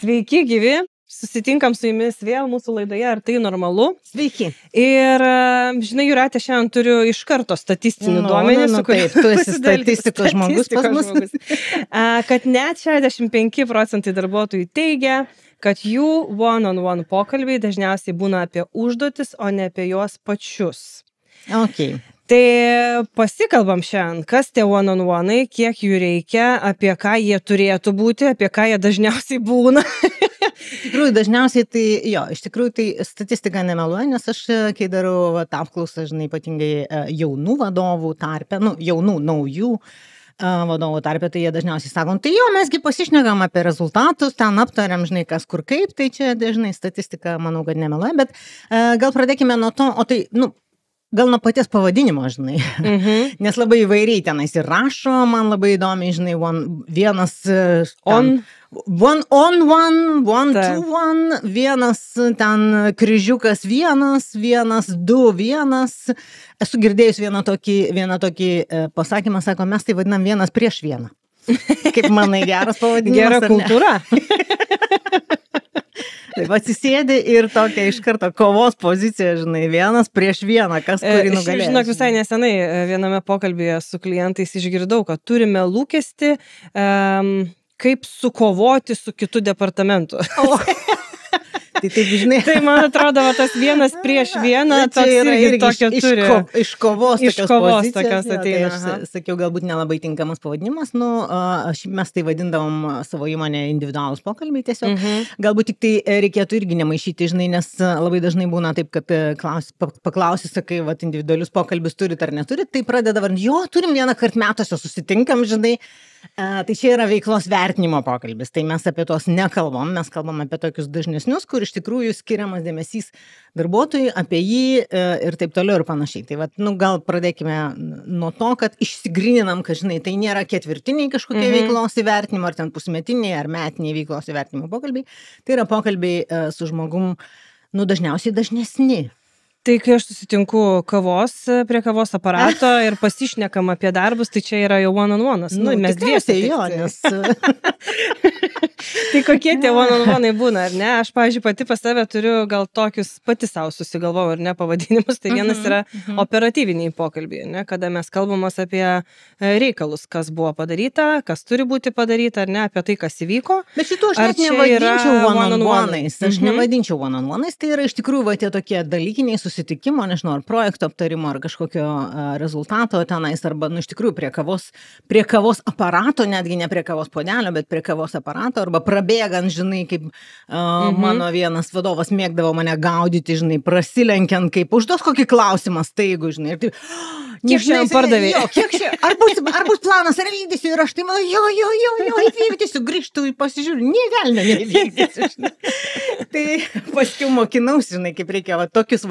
Sveiki, gyvi. Susitinkam su jumis vėl mūsų laidoje, ar tai normalu? Sveiki. Ir, žinai, Jūratė, šiandien turiu iš karto statistinių duomenį, su taip, tu esi statistikos žmogus pas mus. Kad net 65% darbuotojų teigia, kad jų one-on-one pokalbiai dažniausiai būna apie užduotis, o ne apie juos pačius. Okay. Tai pasikalbam šiandien, kas tie one-on-one'ai, kiek jų reikia, apie ką jie turėtų būti, apie ką jie dažniausiai būna. Iš tikrųjų, dažniausiai tai, iš tikrųjų tai statistika nemeluoja, nes aš, kai darau apklausą, žinai, ypatingai jaunų vadovų tarpe, jaunų, naujų vadovų tarpe, tai jie dažniausiai sako, tai mesgi pasišnekam apie rezultatus, ten aptariam, žinai, kas kur kaip, tai čia dažnai statistika, manau, kad nemeluoja, bet gal pradėkime nuo to, o tai, gal nuo paties pavadinimo, žinai, nes labai įvairiai tenais ir rašo, man labai įdomiai, žinai, vienas ten kryžiukas vienas, du, vienas. Esu girdėjus vieną tokį pasakymą, sako, mes tai vadinam vienas prieš vieną. Kaip manai, geras pavadinimas? Gera kultūra. Taip, atsisėdi ir tokia iš karto kovos pozicija, žinai, vienas prieš vieną, kas kurį nugalės. Žinok, visai nesenai viename pokalbyje su klientais išgirdau, kad turime lūkestį, kaip sukovoti su kitu departamentu. Tai taip, žinai. Tai man atrodo, tas vienas prieš vieną, tai yra irgi tokio turi. Iš kovos tokios ateina. Tai aš sakiau, galbūt nelabai tinkamas pavadinimas, mes tai vadindavom savo įmonę individualūs pokalbiai tiesiog. Galbūt tik tai reikėtų irgi nemaišyti, žinai, nes labai dažnai būna taip, kad paklausi, sakai, individualius pokalbius turit ar neturit, tai pradeda turim vieną kart metuose susitinkam, žinai. Tai čia yra veiklos vertinimo pokalbis, tai mes apie tos nekalbam, mes kalbam apie tokius dažnesnius, kur iš tikrųjų skiriamas dėmesys darbuotojui, apie jį ir taip toliau ir panašiai. Tai gal pradėkime nuo to, kad išsigryninam, kad, žinai, tai nėra ketvirtiniai kažkokie veiklos įvertinimo, ar ten pusmetiniai, ar metiniai veiklos įvertinimo pokalbiai, tai yra pokalbiai su žmogum, dažniausiai dažnesni. Tai kai aš susitinku prie kavos aparato ir pasišnekam apie darbus, tai čia yra jau one-on-one'as. Mes dviese nes... Tai kokie tie one-on-one'ai būna, ar ne? Aš, pavyzdžiui, pati pas save turiu gal tokius pati savo susigalvojau, ar ne, pavadinimus. Tai vienas yra operatyviniai pokalbiai, ne? Kada mes kalbamos apie reikalus, kas buvo padaryta, kas turi būti padaryta, ar ne, apie tai, kas įvyko. Bet šitų aš net nevadinčiau one-on-one'ais. Aš nevadinčiau one-on-one'ais, tai yra iš tikrųjų tie tokie dalykiniai susitikimo, nežinau, ar projekto aptarimo, ar kažkokio rezultato tenais, arba, iš tikrųjų, prie kavos aparato, netgi ne prie kavos puodelio, bet prie kavos aparato, arba prabėgant, žinai, kaip mano vienas vadovas mėgdavo mane gaudyti, žinai, prasilenkiant, kaip užduos kokį klausimą staigų, žinai, ir taip, kiek šiandien pardavė? Kiek čia, ar bus planas, ar vykdysiu, ir aš tai, įvykdysiu, grįžtu, pasižiūriu, nė velnio neįvykdysiu, žinai. Tai paskiau mokinausi, žinai, kaip reikia tokius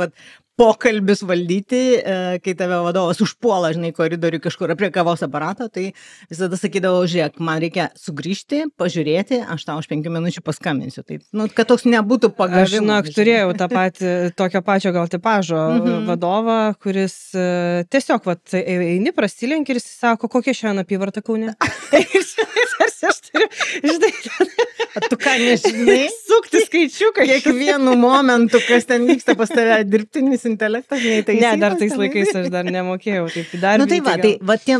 pokalbius valdyti, kai tave vadovas užpuola, žinai, koridorių kažkur prie kavos aparato, tai visada sakydavau, žiūrėk, man reikia sugrįžti, pažiūrėti, aš tau už 5 minučių paskambinsiu. Tai, kad toks nebūtų pagavimas. Aš, žinok, turėjau tokio pačio gal tipažo vadovą, kuris tiesiog, eini, prasilenki ir jis sako, kokia šiandien apyvarta Kaune. Aš turiu, žinai, tu ką nežinai? Sukti skaičiuką. Kiekvienu momentu, kas ten vyksta pas tave, dirbtinis intelektas, neįtaisytas. Ne, dar tais laikais aš dar nemokėjau. Tie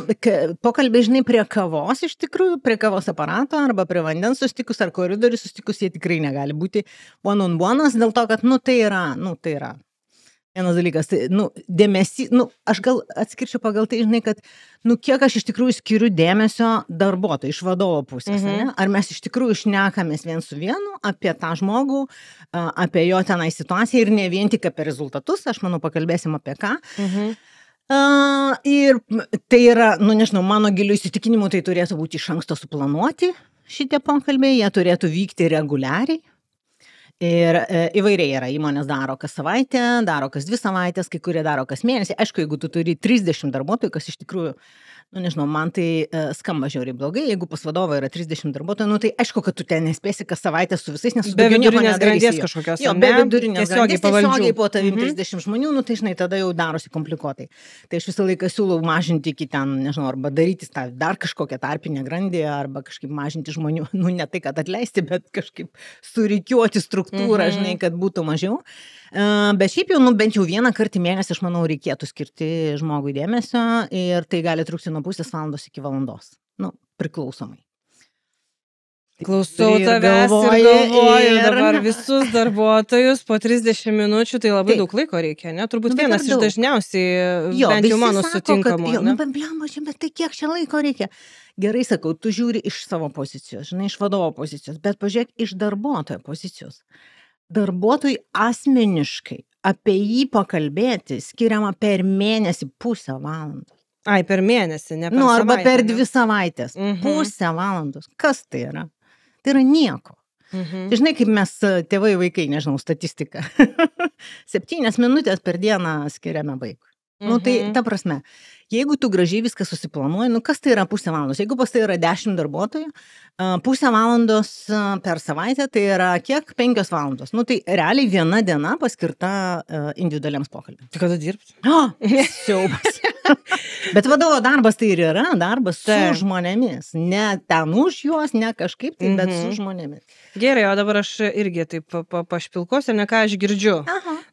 pokalbiai, žinai, prie kavos, iš tikrųjų, prie kavos aparato, arba prie vandens sustikus, ar koridorių sustikus, jie tikrai negali būti one-on-one'as, dėl to, kad, tai yra. Vienas dalykas, tai, dėmesį, aš gal atskirčiau pagal tai, žinai, kad, kiek aš iš tikrųjų skiriu dėmesio darbuotojui iš vadovo pusės, ne? Ar mes iš tikrųjų šnekamės vien su vienu apie tą žmogų, apie jo tenai situaciją ir ne vien tik apie rezultatus, aš manau, pakalbėsim apie ką. Ir tai yra, nežinau, mano giliu įsitikinimu, tai turėtų būti iš anksto suplanuoti šitie pokalbiai, jie turėtų vykti reguliariai. Ir įvairiai yra, įmonės daro kas savaitę, daro kas 2 savaitės, kai kurie daro kas mėnesį. Aišku, jeigu tu turi 30 darbuotojų, kas iš tikrųjų nežinau, man tai skamba žiauriai blogai, jeigu pas vadovą yra 30 darbuotojų, tai aišku, kad tu ten nespėsi kas savaitę su visais, nes be vidurinės grandies kažkokios. Jo, be vidurinės grandies tiesiogiai po tavim 30 žmonių, tai žinai, tada jau darosi komplikuotai. Tai aš visą laiką siūlau mažinti iki ten, nežinau, arba daryti dar kažkokią tarpinę grandį, arba kažkaip mažinti žmonių, ne tai, kad atleisti, bet kažkaip surikiuoti struktūrą, žinai, kad būtų mažiau. Bet šiaip jau, bent jau vieną kartą į mėnesį, aš manau, reikėtų skirti žmogui dėmesio ir tai gali trukti nuo pusės valandos iki valandos. Priklausomai. Klausau tavęs ir galvoju dabar visus darbuotojus po 30 minučių, tai labai daug laiko reikia, ne? Turbūt vienas iš dažniausiai, bent jau mano sutinkamų. Bet tai kiek čia laiko reikia? Gerai sakau, tu žiūri iš savo pozicijos, žinai, iš vadovo pozicijos, bet pažiūrėk iš darbuotojo pozicijos. Darbuotojui asmeniškai apie jį pakalbėti skiriama per mėnesį pusę valandos. Ai, per mėnesį, ne per savaitę. Arba per 2 savaitės. Pusę valandos. Kas tai yra? Tai yra nieko. Žinai, kaip mes tėvai vaikai, nežinau, statistika. 7 minutės per dieną skiriame vaikui. Tai ta prasme, jeigu tu gražiai viską susiplanuoji, kas tai yra pusę valandos? Jeigu pas tai yra 10 darbuotojų, pusę valandos per savaitę, tai yra kiek? 5 valandos. Tai realiai viena diena paskirta individualiams pokalbiams. Tai kada dirbti? Siaubas. Bet vadovo darbas tai ir yra darbas su žmonėmis. Ne ten už juos, ne kažkaip, bet su žmonėmis. Gerai, o dabar aš irgi taip pašpilkosiu, ne ką aš girdžiu.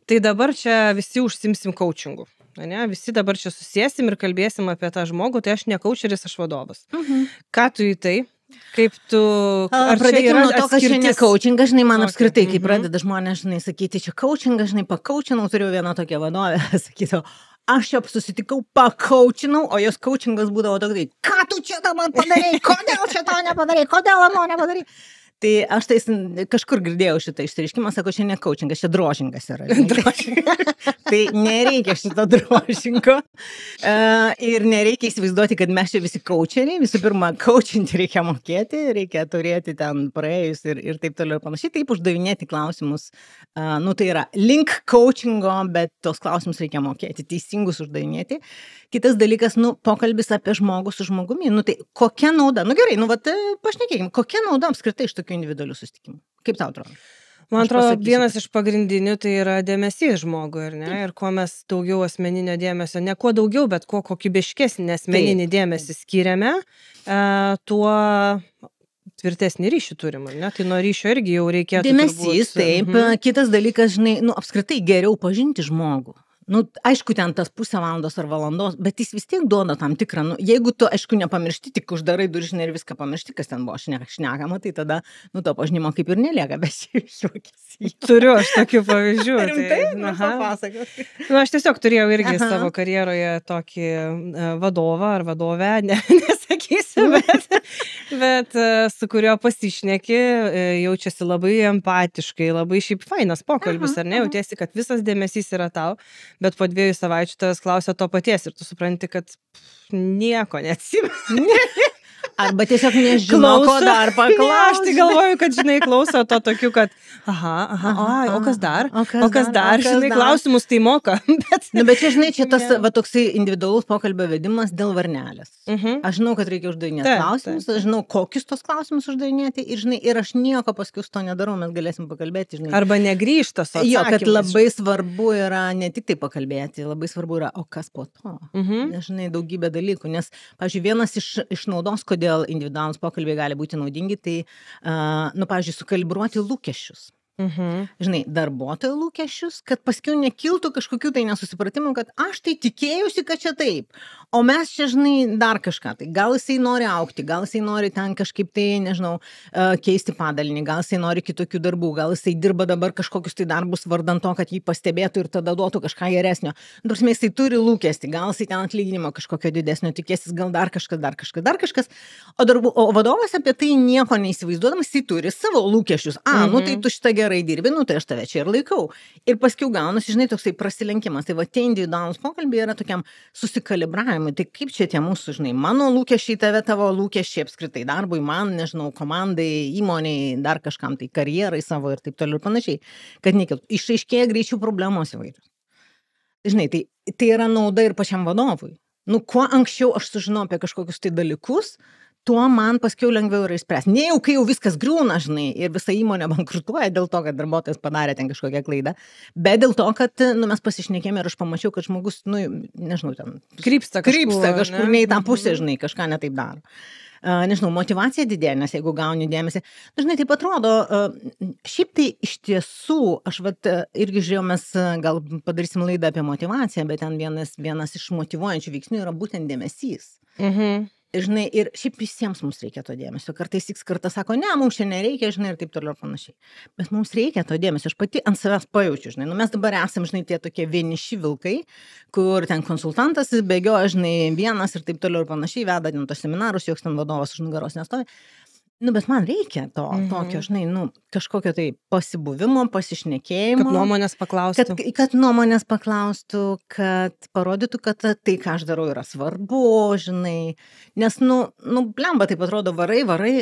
Tai dabar čia visi užsimsim coachingu. Ne? Visi dabar čia susėsim ir kalbėsim apie tą žmogų, tai aš ne coacheris, aš vadovas. Ką tu į tai? Kaip tu... Pradėkime nuo to, kad čia ne coachingas, žinai, man apskritai, kai pradeda žmonės, žinai, sakyti, čia coachingas, žinai, pakaučinau, turėjau vieną tokią vadovę, sakydavo, aš čia susitikau, pakaučinau, o jos coachingas būdavo toks, ką tu čia dabar padarei, kodėl čia to nepadarei, kodėl ano nepadarei. Tai aš tai kažkur girdėjau šitą išsireiškimą, sako, čia ne coachingas, čia drožingas yra. Tai nereikia šito drožingo. Ir nereikia įsivaizduoti, kad mes čia visi coacheriai. Visų pirma, coachinti reikia mokėti, reikia turėti ten praėjus ir taip toliau ir panašiai. Taip uždavinėti klausimus. Tai yra link coachingo, bet tos klausimus reikia mokėti, teisingus uždavinėti. Kitas dalykas, pokalbis apie žmogų su žmogumi. Tai kokia nauda? Gerai, pašnekėkim, kokia nauda apskritai iš tokių individualių susitikimų? Kaip tau atrodo? Man atrodo, vienas iš pagrindinių tai yra dėmesys žmogui, ar ne? Ir kuo mes daugiau asmeninio dėmesio, ne kuo daugiau, bet kuo kokybiškesnį asmeninį dėmesį skiriame, tuo tvirtesnį ryšį turim, ar ne? Tai nuo ryšio irgi jau reikėtų dėmesys, taip. Kitas dalykas, žinai, apskritai geriau pažinti žmogų. Aišku, ten tas pusę valandos ar valandos, bet jis vis tiek duoda tam tikrą, jeigu tu, aišku, nepamiršti, tik uždarai duržinę ir viską pamiršti, kas ten buvo šnekama, tai tada, to pažinimo kaip ir nelieka, bet šiuokis. Turiu aš tokių pavyzdžių. Rimtai? Papasakok. Aš tiesiog turėjau irgi savo karjeroje tokį vadovą ar vadovę, nesakysiu, bet su kuriuo pasišneki, jaučiasi labai empatiškai, labai šiaip fainas pokalbis, ar ne, jautiesi, kad visas dėmesys yra tau. Bet po 2 savaičių tavęs klausia to paties ir tu supranti, kad nieko neatsimeni. Arba tiesiog nežino, ko dar paklausti. Ne, aš tai galvoju, kad, žinai, klauso to tokiu, kad o kas dar? O kas dar? Žinai, klausimus tai moka. Bet čia, žinai, čia tas toksai individualus pokalbio vedimas dėl varnelės. Aš žinau, kad reikia uždavinėti klausimus, aš žinau, kokius tos klausimus uždavinėti ir, žinai, ir aš nieko paskui to nedarau, mes galėsim pakalbėti, žinai. Arba negrįžta su atsakymus. Jo, kad labai svarbu yra ne tik tai pakalbėti, labai svarbu yra, o kas po to. Žinai, daugybė dalykų, nes, pavyzdžiui, vienas iš naudos, kodėl individualūs pokalbiai gali būti naudingi, tai, pavyzdžiui, sukalibruoti lūkesčius. Žinai, darbuotojų lūkesčius, kad paskiau nekiltų kažkokių tai nesusipratimų, kad aš tai tikėjusi, kad čia taip, o mes čia, žinai, dar kažką. Tai gal jisai nori augti, gal jisai nori ten kažkaip tai, nežinau, keisti padalinį, gal jisai nori kitokių darbų, gal jisai dirba dabar kažkokius tai darbus vardan to, kad jį pastebėtų ir tada duotų kažką geresnio. Prasme, jisai turi lūkestį, gal jisai ten atlyginimo kažkokio didesnio tikėsis, gal dar kažkas. O vadovas apie tai nieko neįsivaizduodamas, jisai turi savo lūkesčius. Tai tu šitą gerai dirbi, tai aš tave čia ir laikau. Ir paskiau gaunasi, žinai, toksai prasilenkimas. Tai tie individualūs pokalbiai yra tokiam susikalibravimui. Tai kaip čia tie mūsų, žinai, mano lūkesčiai, tavo lūkesčiai apskritai darbui, man, nežinau, komandai, įmoniai, dar kažkam tai karjerai savo ir taip toliau ir panašiai. Kad nekiltų. Išaiškėja greičiau problemos įvairios. Žinai, tai yra nauda ir pačiam vadovui. Nu, kuo anksčiau aš sužinau apie kažkokius tai dalykus, tuo man paskiau lengviau yra išspręsti. Ne jau, kai jau viskas griūna, žinai, ir visa įmonė bankrutuoja dėl to, kad darbuotojas padarė ten kažkokią klaidą, bet dėl to, kad mes pasišnekėme ir aš pamačiau, kad žmogus, nu, nežinau, ten krypsta kažkur ne į tą pusę, žinai, kažką netaip daro. Nežinau, motivacija didėja, nes jeigu gauni dėmesį, dažnai taip atrodo, šiaip tai iš tiesų, aš irgi žiūrėjau, mes gal padarysim laidą apie motivaciją, bet ten vienas iš motyvuojančių veiksnių yra būtent dėmesys. Žinai, ir šiaip visiems mums reikia to dėmesio. Kartais kartą sako, ne, mums čia nereikia, žinai, ir taip toliau ir panašiai. Bet mums reikia to dėmesio. Aš pati ant savęs pajaučiu, žinai. Nu, mes dabar esam, žinai, tie tokie vieniši vilkai, kur ten konsultantas bėgioja, žinai, vienas ir taip toliau ir panašiai, veda ten tos seminarus, joks ten vadovas už nugaros nestovi. Nu, bet man reikia tokio, žinai, nu, kažkokio tai pasibuvimo, pasišnekėjimo. Kad nuomonės paklaustų. Kad nuomonės paklaustų, kad parodytų, kad tai, ką aš darau, yra svarbu, žinai. Nes, blemba, taip atrodo, varai,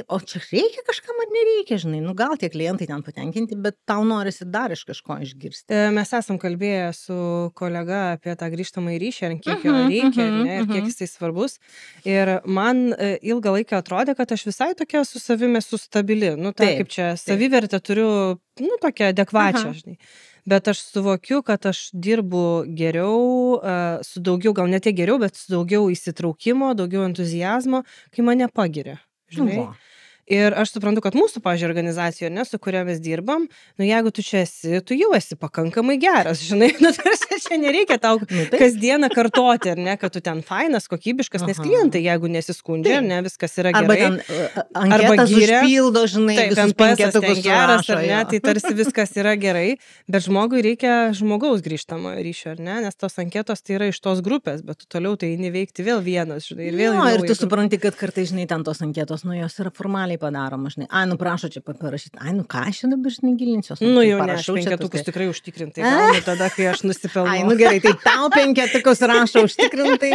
o čia reikia kažkam ar nereikia, žinai. Nu, gal tie klientai ten patenkinti, bet tau norisi dar iš kažko išgirsti. Mes esam kalbėję su kolega apie tą grįžtamą ryšį, ar kiek jo reikia, ne, ir kiek jis tai svarbus. Ir man ilgą laiką atrodė, kad aš visai tokia su savimi esu stabili. Nu, kaip čia, savivertę turiu, nu, tokią adekvačią, žinai. Bet aš suvokiu, kad aš dirbu geriau, su daugiau, gal ne tiek geriau, bet su daugiau įsitraukimo, daugiau entuzijazmo, kai mane pagiria, žinai. Ir aš suprantu, kad mūsų, pavyzdžiui, organizacijoje, ne, su kuria mes dirbam, nu, jeigu tu čia esi, tu jau esi pakankamai geras, žinai, nu, tarsi čia nereikia tau kasdieną kartoti, ar ne, kad tu ten fainas, kokybiškas, nes klientai, jeigu nesiskundžia, ar ne, viskas yra gerai. Arba giria, užpildo, žinai, visus penketukus geras, ar ne, tai tarsi viskas yra gerai, bet žmogui reikia žmogaus grįžtamo ryšio, ar ne, nes tos anketos tai yra iš tos grupės, bet tu toliau tai neveikti vėl vienas, žinai, ir vėl. Ir tu supranti, kad kartais, žinai, ten tos anketos, nu, jos yra formaliai padaroma, žinai, prašo čia parašyti, ką aš čia dabar, žinai, gilinsiuos. Nu, jau ne, aš penketukus tikrai užtikrintai gaunu tada, kai aš nusipelnau. Nu gerai, tai tau penketukus rašo užtikrintai,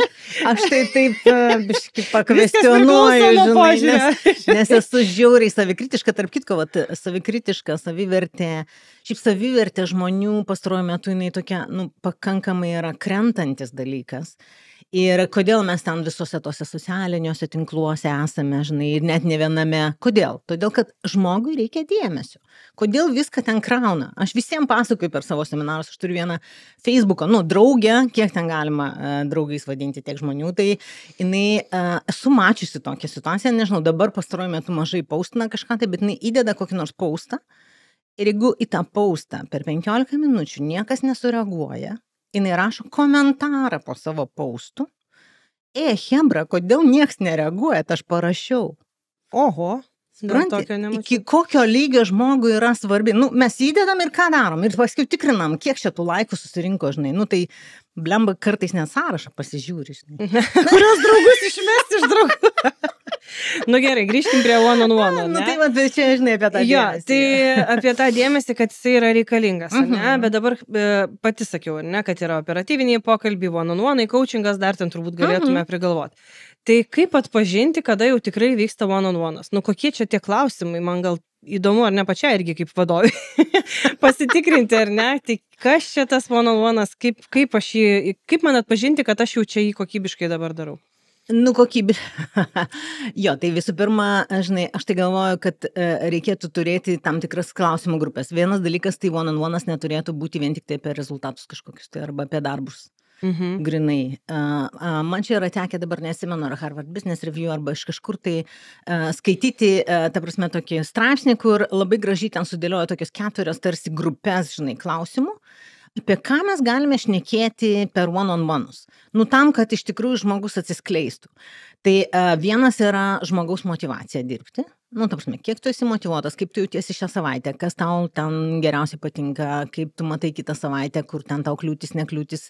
aš tai taip biškai pakvestionuoju, žinai, nes esu žiauriai savikritiška, tarp kitko, savikritiška, savivertė, šiaip savivertė žmonių pastaruoju metu, jinai tokia, nu, pakankamai yra krentantis dalykas. Ir kodėl mes ten visose tose socialiniuose tinkluose esame, žinai, ir net ne viename. Kodėl? Todėl, kad žmogui reikia dėmesio. Kodėl viską ten krauna? Aš visiems pasakoju per savo seminarus, aš turiu vieną Facebooką, draugę, kiek ten galima draugais vadinti tiek žmonių, tai jinai, esu mačiusi tokią situaciją, nežinau, dabar pastaruoju metu mažai paustina kažką, tai, bet jinai įdeda kokį nors paustą, ir jeigu į tą paustą per 15 minučių niekas nesureaguoja, jinai rašo komentarą po savo paustų. Hebra, kodėl nieks nereaguoja, aš parašiau. Oho, iki kokio lygio žmogui yra svarbi. Nu, mes įdedam ir ką darom, ir paskui tikrinam, kiek čia tų laikų susirinko, žinai. Nu, tai blemba kartais net sąrašą pasižiūri, žinai. Kurios draugus išmesti iš draugų? Nu gerai, grįžkim prie one-on-one, ne? Nu tai čia, žinai, apie tą dėmesį. Tai apie tą dėmesį, kad jisai yra reikalingas, ne? Bet dabar pati sakiau, ne, kad yra operatyviniai pokalbiai, one-on-one, coachingas, dar ten turbūt galėtume prigalvoti. Tai kaip atpažinti, kada jau tikrai vyksta one-on-one'as? Nu kokie čia tie klausimai, man gal įdomu, ar ne pačiai irgi kaip vadovai pasitikrinti, ar ne? Tai kas čia tas one-on-one'as, kaip man atpažinti, kad aš jau čia jį kokybiškai dabar darau? Nu, jo, tai visų pirma, žinai, aš tai galvoju, kad reikėtų turėti tam tikras klausimų grupės. Vienas dalykas, tai one-on-one'as neturėtų būti vien tik tai apie rezultatus kažkokius, tai arba apie darbus. Grinai. Man čia yra tekę, dabar nesimenu, ar Harvard Business Review, arba iš kažkur tai skaityti, ta prasme, tokį straipsnį, kur labai gražiai ten sudėliojo tokios 4 tarsi grupės, žinai, klausimų. Apie ką mes galime šnekėti per one-on-one'us? Nu, tam, kad iš tikrųjų žmogus atsiskleistų. Tai vienas yra žmogaus motyvacija dirbti. Nu, ta prasme, kiek tu esi motyvuotas, kaip tu jautiesi šią savaitę, kas tau ten geriausiai patinka, kaip tu matai kitą savaitę, kur ten tau kliūtis, nekliūtis,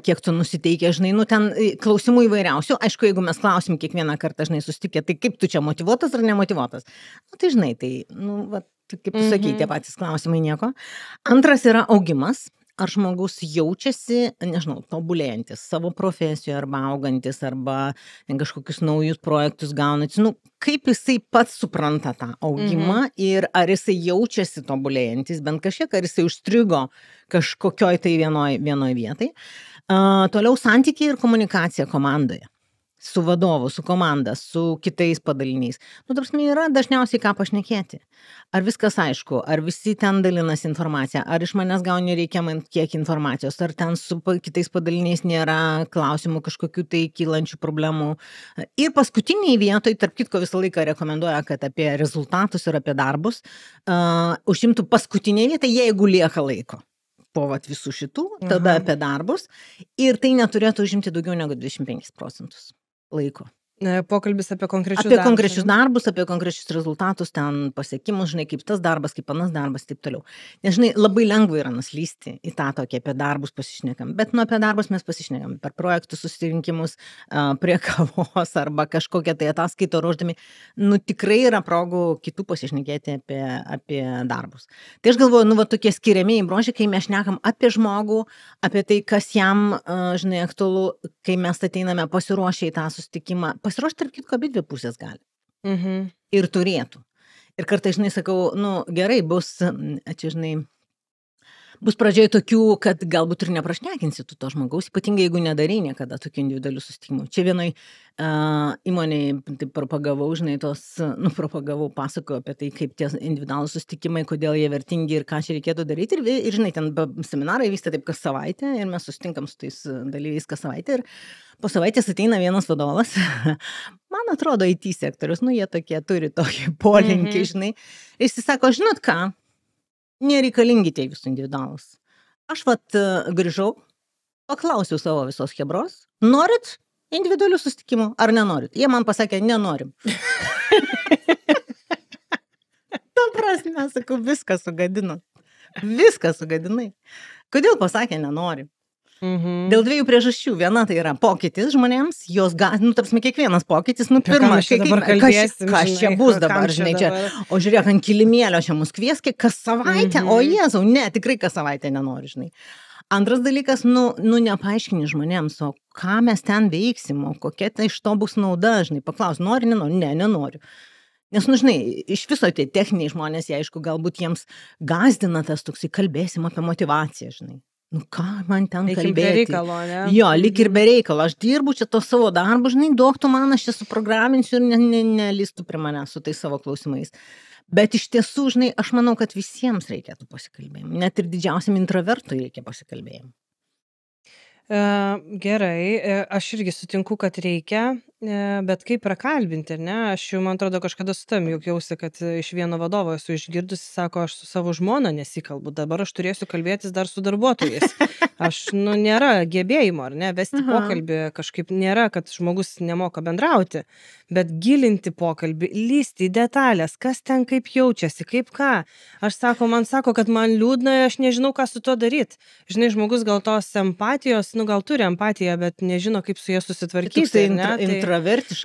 kiek tu nusiteikia, žinai, nu, ten klausimų įvairiausių. Aišku, jeigu mes klausim kiekvieną kartą, žinai, susitikę, tai kaip tu čia motyvuotas ar nemotyvuotas? Nu, tai žinai, tai, nu, va, kaip tu sakai, tie patys klausimai nieko. Antras yra augimas. Ar žmogus jaučiasi, nežinau, tobulėjantis savo profesijoje arba augantis, arba kažkokius naujus projektus gaunantis. Nu, kaip jisai pats supranta tą augimą ir ar jisai jaučiasi tobulėjantis, bent kažkiek, ar jisai užstrigo kažkokioj tai vienoj vietai. Toliau santykiai ir komunikacija komandoje. Su vadovu, su komanda, su kitais padaliniais. Nu, ta prasme, yra dažniausiai ką pašnekėti. Ar viskas aišku, ar visi ten dalinasi informaciją, ar iš manęs gauni reikiamą kiek informacijos, ar ten su kitais padaliniais nėra klausimų kažkokių tai kylančių problemų. Ir paskutiniai vietoj, tarp kitko visą laiką rekomenduoja, kad apie rezultatus ir apie darbus užimtų paskutiniai vietą, jeigu lieka laiko. Po visų šitų, tada apie darbus. Ir tai neturėtų užimti daugiau negu 25% laiko. Pokalbis apie konkrečius darbus. Apie konkrečius darbus, apie konkrečius rezultatus, ten pasiekimus, žinai, kaip tas darbas, kaip anas darbas, taip toliau. Nes, žinai, labai lengva yra nuslysti į tą tokį apie darbus pasišnekam. Bet apie darbus mes pasišnekam per projektų susirinkimus, prie kavos arba kažkokią tai ataskaitą ruoždami. Nu, tikrai yra progų kitų pasišnekėti apie darbus. Tai aš galvoju, tokie skiriamieji bruožai, kai mes šnekam apie žmogų, apie tai, kas jam, žinai, aktualu, kai mes ateiname pasiruošę į tą susitikimą. Pasiruošti, tarp kitko, abidvi pusės gali. Ir turėtų. Ir kartais, žinai, sakau, gerai, bus, čia, žinai, bus pradžioj tokių, kad galbūt ir neprašnekinsi tu to žmogaus, ypatingai jeigu nedarai niekada tokių individualių susitikimų. Čia vienoj įmonėj taip propagavau, žinai, pasakojau apie tai, kaip tie individualūs susitikimai, kodėl jie vertingi ir ką čia reikėtų daryti. Ir žinai, ten seminarai vyksta taip kas savaitę ir mes susitinkam su tais dalyviais kas savaitę. Ir po savaitės ateina vienas vadovas, man atrodo, IT sektorius, jie tokie turi tokį polinkį, žinai. Ir jis sako, žinot ką, nereikalingi tie jūsų individualus. Aš grįžau, paklausiau savo visos chebros, norit individualių susitikimų ar nenorit? Jie man pasakė, nenorim. Ta prasme, sakau, viską sugadinot. Viską sugadinai. Kodėl pasakė, nenorim? Dėl dviejų priežasčių. Viena tai yra pokytis žmonėms, jos tarpsime, kiekvienas pokytis, pirma, kas čia bus dabar, žinai, čia, o žiūrėk, ant kilimėlio čia mus kvieski, kas savaitę, o Jėzau, ne, tikrai kas savaitę nenori, žinai. Antras dalykas, nepaaiškini žmonėms, o ką mes ten veiksim, o kokia tai iš to bus nauda, žinai, paklaus, nori, nenori, ne, nenoriu. Nes, žinai, iš viso tie techniniai žmonės, jie, aišku, galbūt jiems gazdina tas toksai, kalbėsim apie motyvaciją, žinai. Ką man ten kalbėti? Be reikalo, ne? Jo, lyg ir be reikalo. Aš dirbu čia to savo darbą, žinai, duok tu man, aš čia suprograminsiu ir nelįstų prie mane su tais savo klausimais. Bet iš tiesų, žinai, aš manau, kad visiems reikėtų pasikalbėjimų. Net ir didžiausiam introvertui reikia pasikalbėjimų. Gerai, aš irgi sutinku, kad reikia, bet kaip prakalbinti, ne? Aš jau, man atrodo, kažkada su tam juokiausi, kad iš vieno vadovo esu išgirdusi, sako, aš su savo žmona nesikalbu, dabar aš turėsiu kalbėtis dar su darbuotojais. Aš, nėra gebėjimo, ar ne, vesti pokalbį, kažkaip nėra, kad žmogus nemoka bendrauti, bet gilinti pokalbį, lysti į detalės, kas ten kaip jaučiasi, kaip ką. Aš man sako, kad man liūdna, aš nežinau, ką su tuo daryti. Žinai, žmogus gal tos empatijos, gal turi empatiją, bet nežino, kaip su jie susitvarkyti.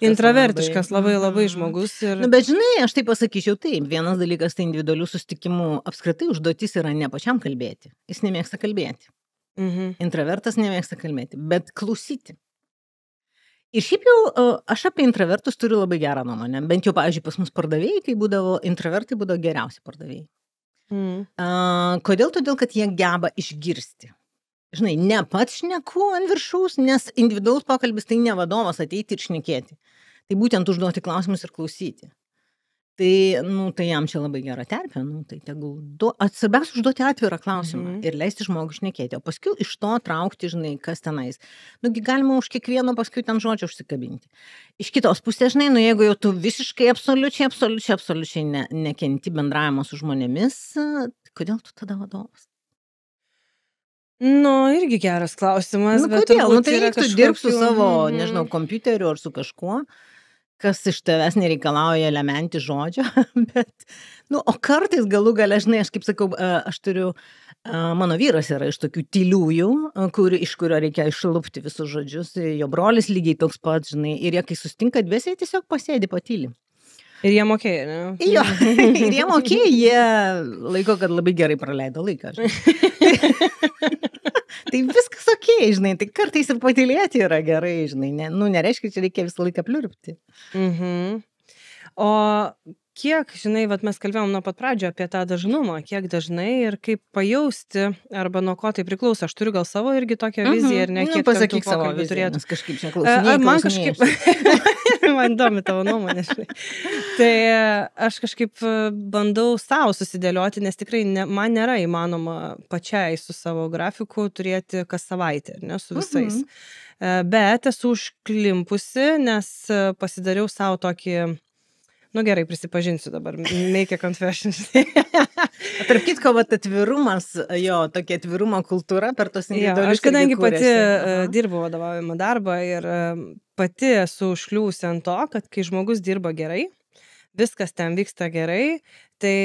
Intravertiškas labai žmogus. Bet žinai, aš tai pasakyčiau taip, vienas dalykas tai individualių susitikimų apskritai užduotis yra ne pačiam kalbėti. Jis nemėgsta kalbėti. Intravertas nemėgsta kalbėti, bet klausyti. Ir šiaip jau aš apie intravertus turiu labai gerą nuomonę. Bent jau, pavyzdžiui, pas mus pardavėjai, kai intravertai būdavo geriausi pardavėjai. Kodėl? Todėl, kad jie geba išgirsti. Žinai, ne pats šneku ant viršaus, nes individualus pokalbis tai ne vadovas ateiti ir šnekėti. Tai būtent užduoti klausimus ir klausyti. Tai, tai jam čia labai gera terpė, tai tegul svarbiausia užduoti atvirą klausimą ir leisti žmogui šnekėti, o paskui iš to traukti, žinai, kas tenais. Galima už kiekvieno paskui ten žodžio užsikabinti. Iš kitos pusės, žinai, jeigu jau tu visiškai absoliučiai nekenti bendravimo su žmonėmis, kodėl tu tada vadovas? Irgi geras klausimas. Kodėl? Tai reiktų dirbti su savo, nežinau, kompiuteriu ar su kažkuo, kas iš tavęs nereikalauja elementi žodžio, bet, o kartais galų gale, žinai, aš kaip sakau, aš turiu, mano vyras yra iš tokių tyliųjų, iš kurio reikia išlupti visus žodžius, jo brolis lygiai toks pat, žinai, ir jie, kai sustinka dviesiai, tiesiog pasėdi patyli. Ir jie mokėjo, ne? Jo, ir jie mokėjo, jie laiko, kad labai gerai praleido laiką. Tai viskas okei, žinai, tai kartais ir patylėti yra gerai, žinai, nereiškia, čia reikia visą laiką pliurpti. O kiek, žinai, vat mes kalbėjom nuo pat pradžio apie tą dažnumą, kiek dažnai ir kaip pajausti, arba nuo ko tai priklauso. Aš turiu gal savo irgi tokią viziją, ir ne, kiek pasakyk savo pokalbių viziją, turėtų. nes kažkaip čia klausinėjai. Man kažkaip, man įdomi tavo nuomonė. Tai aš kažkaip bandau savo susidėlioti, nes tikrai man nėra įmanoma pačiai su savo grafiku turėti kas savaitę, ne, su visais. Bet esu užklimpusi, nes pasidariau savo tokį, nu gerai, prisipažinsiu dabar, make a confession. Tarp kitko, atvirumas, jo, tokia atvirumo kultūra per tos individualius. Aš kadangi pati dirbu vadovaujamą darbą ir pati esu užkliūsi ant to, kad kai žmogus dirba gerai, viskas ten vyksta gerai, tai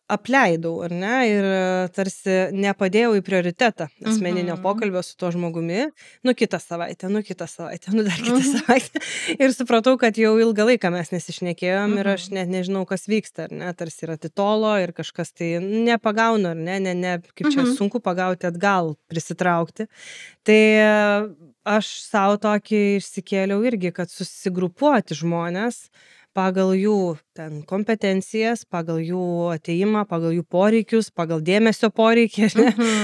apleidau, ar ne, ir tarsi nepadėjau į prioritetą asmeninio pokalbio su tuo žmogumi, kitą savaitę, dar kitą savaitę. Ir supratau, kad jau ilgą laiką mes nesišnekėjom ir aš net nežinau, kas vyksta, ar ne, tarsi yra atitolo ir kažkas tai nepagaunu, ar ne, kaip čia sunku pagauti atgal, prisitraukti. Tai aš savo tokį išsikėliau irgi, kad susigrupuoti žmonės pagal jų ten kompetencijas, pagal jų atėjimą, pagal jų poreikius, pagal dėmesio poreikį,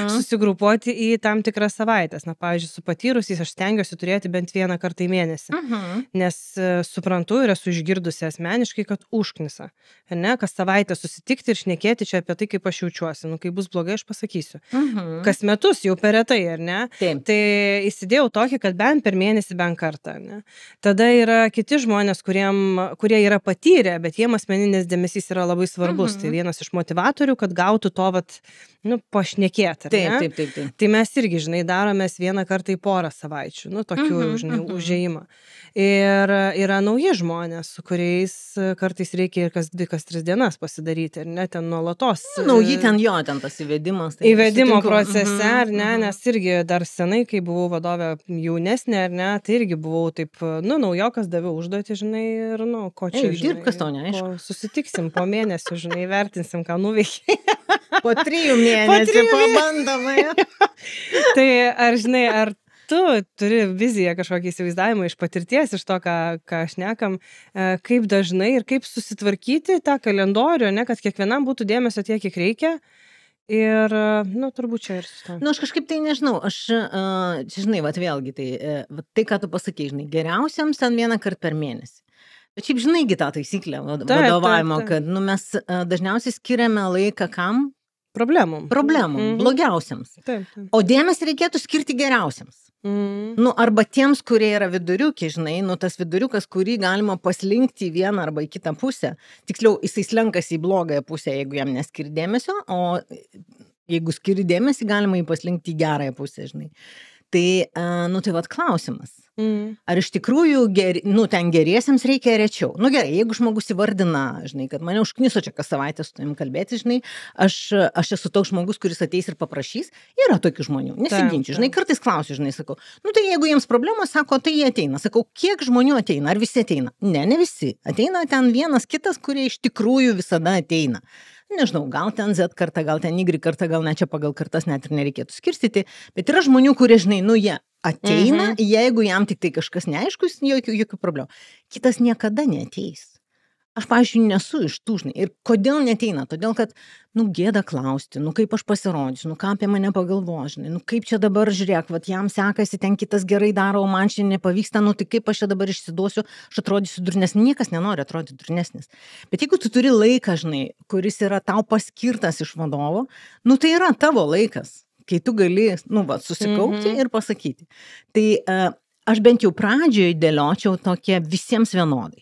susigrupuoti į tam tikras savaitės. Na, pavyzdžiui, su patyrusiais aš stengiuosi turėti bent vieną kartą į mėnesį, nes suprantu ir esu išgirdusi asmeniškai, kad užknisa. Ne, kas savaitę susitikti ir šnekėti čia apie tai, kaip aš jaučiuosi. Nu, kai bus blogai, aš pasakysiu. Kas metus jau per retai, ar ne? Taip. Tai įsidėjau tokį, kad bent per mėnesį, bent kartą. Ne? Tada yra kiti žmonės, kurie yra patyrę, bet jiem asmeninis dėmesys yra labai svarbus. Tai vienas iš motivatorių, kad gautų to, pašnekėti. Taip. Tai mes irgi, žinai, daromės vieną kartą į porą savaičių, tokių, žinai, užėjimą. Ir yra nauji žmonės, su kuriais kartais reikia ir kas 2-3 dienas pasidaryti, ar ne, ten nuolatos. Nauji ten tas įvedimas. Tai įvedimo procese, ar ne, nes irgi dar senai, kai buvau vadovė jaunesnė, ar ne, tai irgi buvau taip, naujokas daviau užduotį, žinai, ir, ko čia, žinai. Dirb, kas tau neaišku. Susitiksim po mėnesio, žinai, vertinsim, ką nuveikiai. Po 3 mėnesių pabandamai. Tai ar, žinai, ar tu turi viziją, kažkokį įsivaizdavimą iš patirties, iš to, ką šnekam, kaip dažnai ir kaip susitvarkyti tą kalendorių, ne, kad kiekvienam būtų dėmesio tiek, kiek reikia. Ir, turbūt čia ir sustam. Aš kažkaip tai nežinau, žinai, vėlgi, tai, ką tu pasakei, žinai, geriausiams ten vieną kartą per mėnesį. Bet šiaip žinaigi tą taisyklę vadovavimo, kad mes dažniausiai skiriame laiką kam? Problemom, blogiausiams. Taip. O dėmesį reikėtų skirti geriausiams. Arba tiems, kurie yra viduriukiai, žinai, tas viduriukas, kurį galima paslinkti į vieną arba į kitą pusę. Tiksliau, jisai slenkasi į blogąją pusę, jeigu jam neskiri dėmesio, o jeigu skiri dėmesį, galima jį paslinkti į gerąją pusę, žinai. Tai klausimas. Ar iš tikrųjų ten geriesiems reikia rečiau? Gerai, jeigu žmogus įvardina, žinai, kad mane užkniso čia kas savaitę su tavim kalbėti, žinai, aš esu toks žmogus, kuris ateis ir paprašys, yra tokių žmonių, nesiginčiu, žinai, kartais klausiu, žinai, sakau, tai jeigu jiems problemos, sako, tai jie ateina, sakau, kiek žmonių ateina, ar visi ateina? Ne visi, ateina ten vienas kitas, kurie iš tikrųjų visada ateina. Nežinau, gal ten Z kartą, gal ten Y kartą, gal net čia pagal kartas net ir nereikėtų skirstyti, bet yra žmonių, kurie, žinai, jie ateina, jeigu jam tik tai kažkas neaiškus, jokių problemų. Kitas niekada neateis. Aš, pavyzdžiui, nesu iš tų, žinai, ir kodėl neateina? Todėl, kad, gėda klausti, kaip aš pasirodysiu, ką apie mane pagalvos, žinai, kaip čia dabar žiūrėk, jam sekasi, ten kitas gerai daro, o man čia nepavyksta, tai kaip aš čia dabar išsiduosiu, aš atrodysiu durnesnis, niekas nenori atrodyti durnesnis. Bet jeigu tu turi laiką, žinai, kuris yra tau paskirtas iš vadovo, tai yra tavo laikas, kai tu gali, susikaupti ir pasakyti. Tai aš bent jau pradžioje dėliočiau tokie visiems vienodai.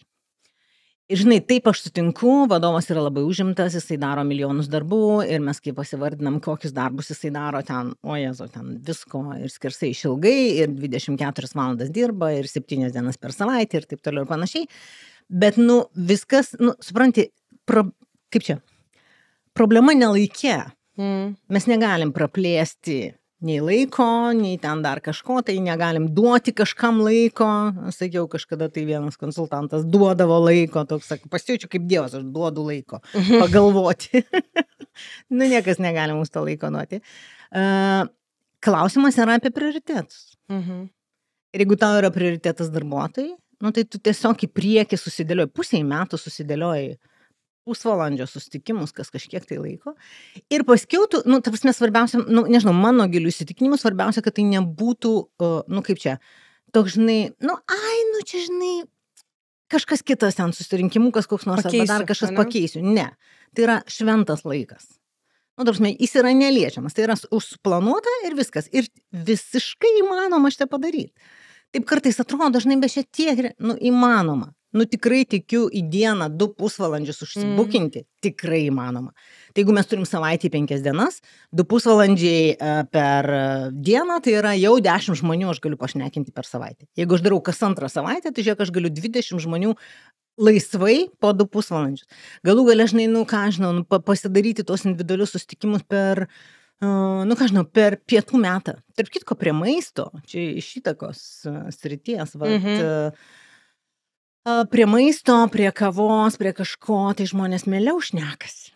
Ir žinai, taip aš sutinku, vadovas yra labai užimtas, jisai daro milijonus darbų ir mes kaip pasivardinam, kokius darbus jisai daro ten, ten visko ir skersai išilgai ir 24 valandas dirba ir 7 dienas per savaitę ir taip toliau ir panašiai. Bet, viskas, supranti, kaip čia, problema nelaikė. Mes negalim praplėsti nei laiko, nei ten dar kažko, tai negalim duoti kažkam laiko. Sakiau, kažkada tai vienas konsultantas duodavo laiko, toks, sako, pasijaučiu kaip Dievas, aš duodu laiko pagalvoti. Niekas negali mums to laiko duoti. Klausimas yra apie prioritetus. Ir jeigu tau yra prioritetas darbuotojai, tai tu tiesiog į priekį susidėlioji, pusei metų susidėlioji pusvalandžio susitikimus, kas kažkiek tai laiko. Ir paskiau tu, nu, ta prasme, svarbiausia, nu, nežinau, mano gilių įsitikinimu svarbiausia, kad tai nebūtų, nu, kaip čia, toks, žinai, nu, nu, čia, žinai, kažkas kitas ten susirinkimukas, koks nors, arba dar kažkas pakeisiu. Ne, tai yra šventas laikas. Nu, ta prasme, jis yra neliečiamas, tai yra užplanuota ir viskas. Ir visiškai įmanoma šitą padaryti. Taip kartais atrodo, dažnai be šiek tiek, nu, įmanoma. Nu, tikrai tikiu į dieną 2 pusvalandžius užsibukinti, tikrai įmanoma. Tai jeigu mes turim savaitį 5 dienas, 2 pusvalandžiai per dieną, tai yra jau 10 žmonių aš galiu pašnekinti per savaitę. Jeigu aš darau kas antrą savaitę, tai žiūrėk, aš galiu 20 žmonių laisvai po 2 pusvalandžius. Galų gale, žinai, nu, ką žinau, nu, pasidaryti tuos individualius susitikimus per, nu, ką žinau, per pietų metą. Tarp kitko, prie maisto, čia iš įtakos srities, prie maisto, prie kavos, prie kažko, tai žmonės mieliau šnekasi.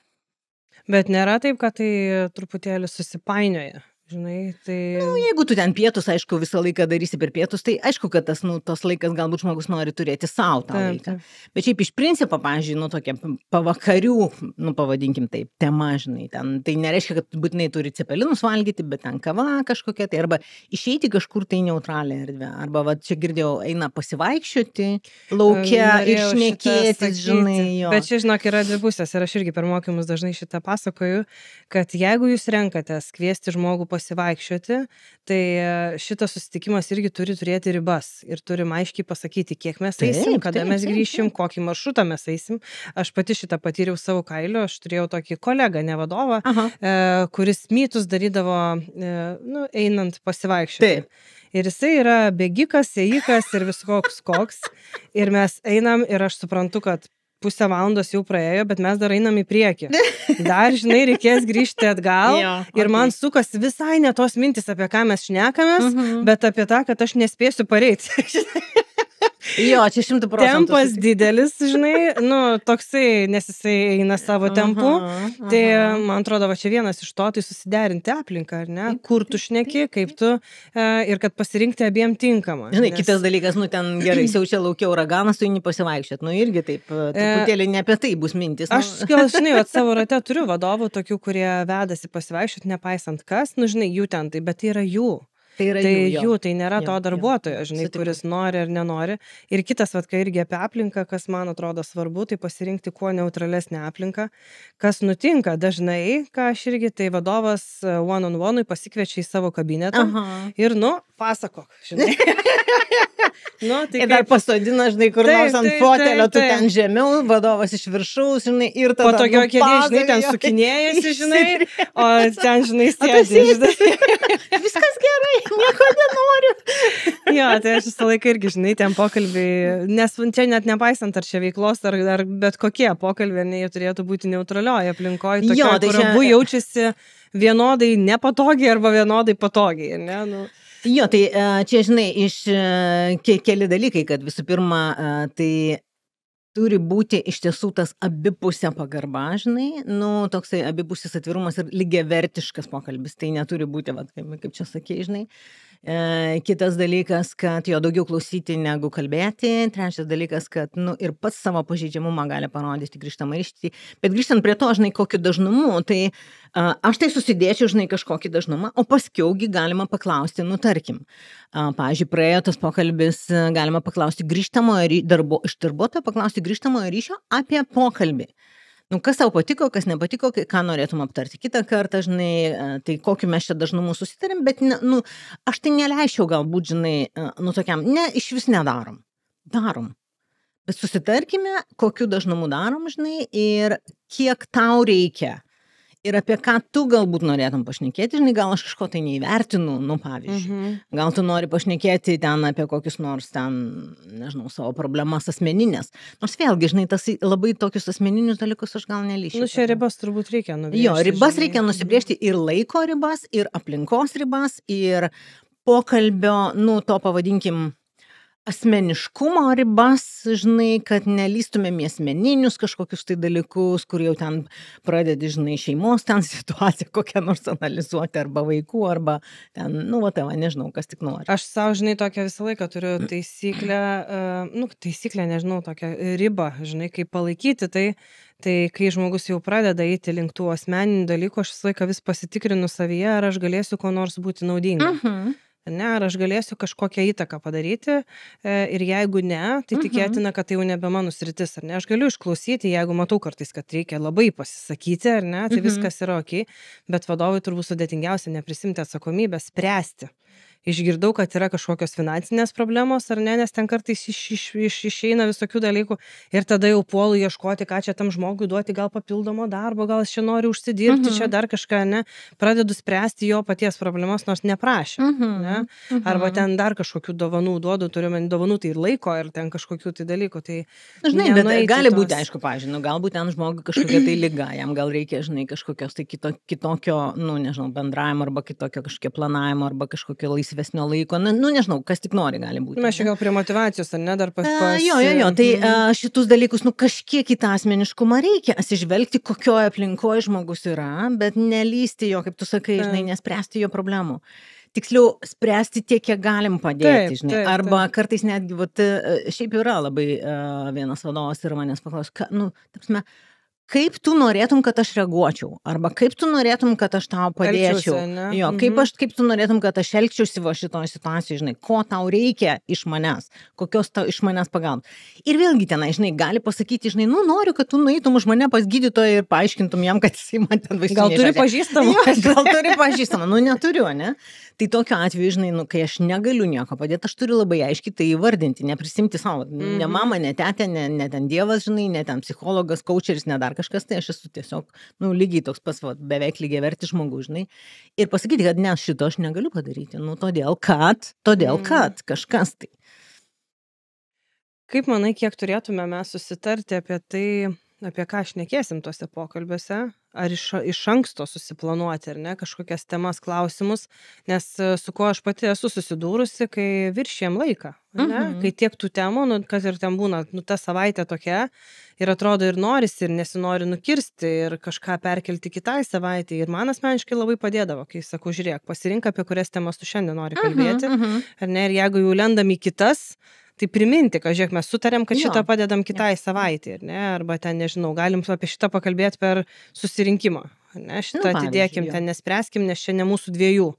Bet nėra taip, kad tai truputėlį susipainioja, žinai, tai... Nu, jeigu tu ten pietus, aišku, visą laiką darysi per pietus, tai aišku, kad tas, nu, tos laikas galbūt žmogus nori turėti savo tą laiką. Bet šiaip iš principo, pavyzdžiui, nu, tokia pavakarių, nu, pavadinkim taip, tema, žinai, ten, tai nereiškia, kad būtinai turi cepelinus valgyti, bet ten kava kažkokia, tai arba išeiti kažkur tai neutralią erdvę, arba, va, čia girdėjau, eina pasivaikščioti laukia ir šnekėtis, žinai, jo. Bet čia, žinok, yra dvi pusės ir aš irgi per mokymus dažnai šitą pasakoju, kad jeigu jūs renkatės kviesti žmogų pasivaikščioti, tai šitas susitikimas irgi turi turėti ribas ir turim aiškiai pasakyti, kiek mes eisim, kada mes grįšim, kokį maršrutą mes eisim. Aš pati šitą patyriau savo kailiu, aš turėjau tokį kolegą, ne vadovą, kuris mytus darydavo, nu, einant pasivaikščioti. Ir jisai yra bėgikas, ėjikas ir viskoks koks. Ir mes einam ir aš suprantu, kad pusę valandos jau praėjo, bet mes dar einam į priekį. Dar, žinai, reikės grįžti atgal ir man sukasi visai ne tos mintis, apie ką mes šnekamės, bet apie tą, kad aš nespėsiu pareiti. Jo, čia 100%. Tempas didelis, žinai, nu, toksai, nes jisai eina savo tempu. Tai, man atrodo, va čia vienas iš to, tai susiderinti aplinką, ar ne? Kur tu šneki, kaip tu, ir kad pasirinkti abiem tinkamą. Žinai, kitas dalykas, nu, ten gerai, siaučia laukia uraganas, tu eini pasivaikščiot, nu, irgi taip, truputėlį ne apie tai bus mintis. Aš, gal, žinai, savo rate turiu vadovų tokių, kurie vedasi pasivaikščiot, nepaisant kas, nu, žinai, jų ten, tai, bet tai yra jų. Tai jų, tai nėra to darbuotojo, žinai, kuris nori ar nenori. Ir kitas, vat, kai irgi apie aplinką, kas man atrodo svarbu, tai pasirinkti kuo neutralesnę aplinką. Kas nutinka dažnai, ką aš irgi, tai vadovas one-on-one pasikviečia į savo kabinetą ir, nu, pasakok, žinai. Nu, tai ir dar pasodina, žinai, kur nors ant fotelio, tu ten žemiau, vadovas iš viršaus, žinai, ir tada... Po tokio kėdė, žinai, ten sukinėjasi, žinai, o ten, žinai, sėdi, žinai. Viskas gerai, nieko nenoriu. Jo, tai aš visą laiką irgi, žinai, ten pokalbiai, nes čia net nepaisant ar čia veiklos, ar bet kokie pokalbiai, jie turėtų būti neutralioje aplinkoje, tokia, kur abu jaučiasi vienodai nepatogiai arba vienodai patogiai, ne, nu... Jo, tai čia, žinai, iš keli dalykai, kad visų pirma, tai turi būti iš tiesų tas abipusė pagarba, žinai, nu, toksai abipusis atvirumas ir lygiavertiškas pokalbis, tai neturi būti, va, kaip čia sakė, žinai. Kitas dalykas, kad jo daugiau klausyti negu kalbėti. Trečias dalykas, kad, nu, ir pats savo pažeidžiamumą gali parodyti grįžtamą ryšį. Bet grįžtant prie to, žinai, kokiu dažnumu, tai aš tai susidėčiau, žinai, kažkokį dažnumą, o paskiaugi galima paklausti, nu, tarkim, pavyzdžiui, praėjo tas pokalbis, galima paklausti iš darbuotojo, paklausti grįžtamojo ryšio apie pokalbį. Nu, kas tau patiko, kas nepatiko, ką norėtum aptarti kitą kartą, žinai, tai kokiu mes čia dažnumu susitarėm, bet, nu, aš tai neleisčiau galbūt, žinai, nu, tokiam, ne, iš vis nedarom. Darom. Bet susitarkime, kokiu dažnumu darom, žinai, ir kiek tau reikia. Ir apie ką tu galbūt norėtum pašnekėti, žinai, gal aš kažko tai neįvertinu, nu, pavyzdžiui. Gal tu nori pašnekėti ten apie kokius nors ten, nežinau, savo problemas asmeninės. Nors vėlgi, žinai, tas labai tokius asmeninius dalykus aš gal nelyšiu. Nu, čia ribas turbūt reikia nubrėžti. Jo, ribas reikia nusibrėžti ir laiko ribas, ir aplinkos ribas, ir pokalbio, nu, to pavadinkim, asmeniškumo ribas, žinai, kad nelystumėm į asmeninius kažkokius tai dalykus, kur jau ten pradedi, žinai, šeimos ten situaciją kokią nors analizuoti, arba vaikų, arba ten, nu, va, tava, nežinau, kas tik nori. Aš savo, žinai, tokią visą laiką turiu taisyklę, nu, taisyklę, nežinau, tokią ribą, žinai, kaip palaikyti, Tai kai žmogus jau pradeda eiti link tų asmeninių dalykų, aš visą laiką vis pasitikrinu savyje, ar aš galėsiu ko nors būti naudinga. Ne, ar aš galėsiu kažkokią įtaką padaryti ir jeigu ne, tai tikėtina, kad tai jau nebe mano sritis, ar ne, aš galiu išklausyti, jeigu matau kartais, kad reikia labai pasisakyti, ar ne, tai viskas yra ok, bet vadovui turbūt sudėtingiausia neprisimti atsakomybę, spręsti. Išgirdau, kad yra kažkokios finansinės problemos, ar ne, nes ten kartais išeina visokių dalykų ir tada jau puolu ieškoti, ką čia tam žmogui duoti, gal papildomo darbo, gal aš čia noriu užsidirbti, čia dar kažką, ne, pradedu spręsti jo paties problemas, nors neprašė, ne, arba ten dar kažkokių dovanų duodu, turiu man dovanų, tai ir laiko, ir ten kažkokių tai dalykų, tai žinai, bet gali būti, aišku, pažinu, galbūt ten žmogui kažkokia tai liga, jam gal reikia, žinai, kažkokios tai kitokio, nu, nežinau, bendravimo, arba kitokio kažkokio planavimo, arba kažkokio laisvesnio laiko, nu, nežinau, kas tik nori gali būti. Mes čia gal prie motyvacijos, ar ne, dar Jo, tai šitus dalykus, nu, kažkiek į tą asmeniškumą reikia atsižvelgti, kokioje aplinkoje žmogus yra, bet nelysti jo, kaip tu sakai, žinai, nespręsti jo problemų. Tiksliau, spręsti tiek, kiek galim padėti, žinai. Arba kartais netgi, šiaip yra labai vienas vadovas ir manęs paklaus, nu, tapsime, kaip tu norėtum, kad aš reaguočiau, arba kaip tu norėtum, kad aš tau padėčiau. Jo, kaip tu norėtum, kad aš elgčiausi va šitoje situacijoje, žinai, ko tau reikia iš manęs, kokios tau iš manęs pagalbos. Ir vėlgi tenai, žinai, gali pasakyti, žinai, nu, noriu, kad tu nueitum už mane pas gydytoją ir paaiškintum jam, kad jisai man ten vaistų gal turi pažįstamą? Gal turi pažįstamą, nu, neturiu, ne? Tai tokiu atveju, žinai, nu, kai aš negaliu nieko padėti, aš turiu labai aiškiai tai įvardinti, neprisimti savo, ne mama, ne tetė, ne ten dievas, žinai, ne ten psichologas, coacheris, ne dar kažkas, tai aš esu tiesiog, nu, lygiai toks pats, beveik lygiai verti žmogus, žinai, ir pasakyti, kad ne, šito aš negaliu padaryti, nu, todėl kad kažkas tai. Kaip manai, kiek turėtume mes susitarti apie tai, apie ką šnekėsim tuose pokalbiuose, ar iš anksto susiplanuoti, ar ne, kažkokias temas, klausimus, nes su kuo aš pati esu susidūrusi, kai viršėjam laiką, ne, kai tiek tų temų, nu, kad ir ten būna, nu, ta savaitė tokia, ir atrodo ir norisi, ir nesinori nukirsti, ir kažką perkelti kitai savaitė, ir man asmeniškai labai padėdavo, kai sakau, žiūrėk, pasirink, apie kurias temas tu šiandien nori kalbėti, ar ne, ir jeigu jau lendam į kitas, tai priminti, kad žiūrėk, mes sutarėm, kad šitą padedam kitai savaitė, ar ne, arba ten, nežinau, galim apie šitą pakalbėti per susirinkimą, ne, šitą atidėkim, ten nespręskim, nes čia ne mūsų dviejų.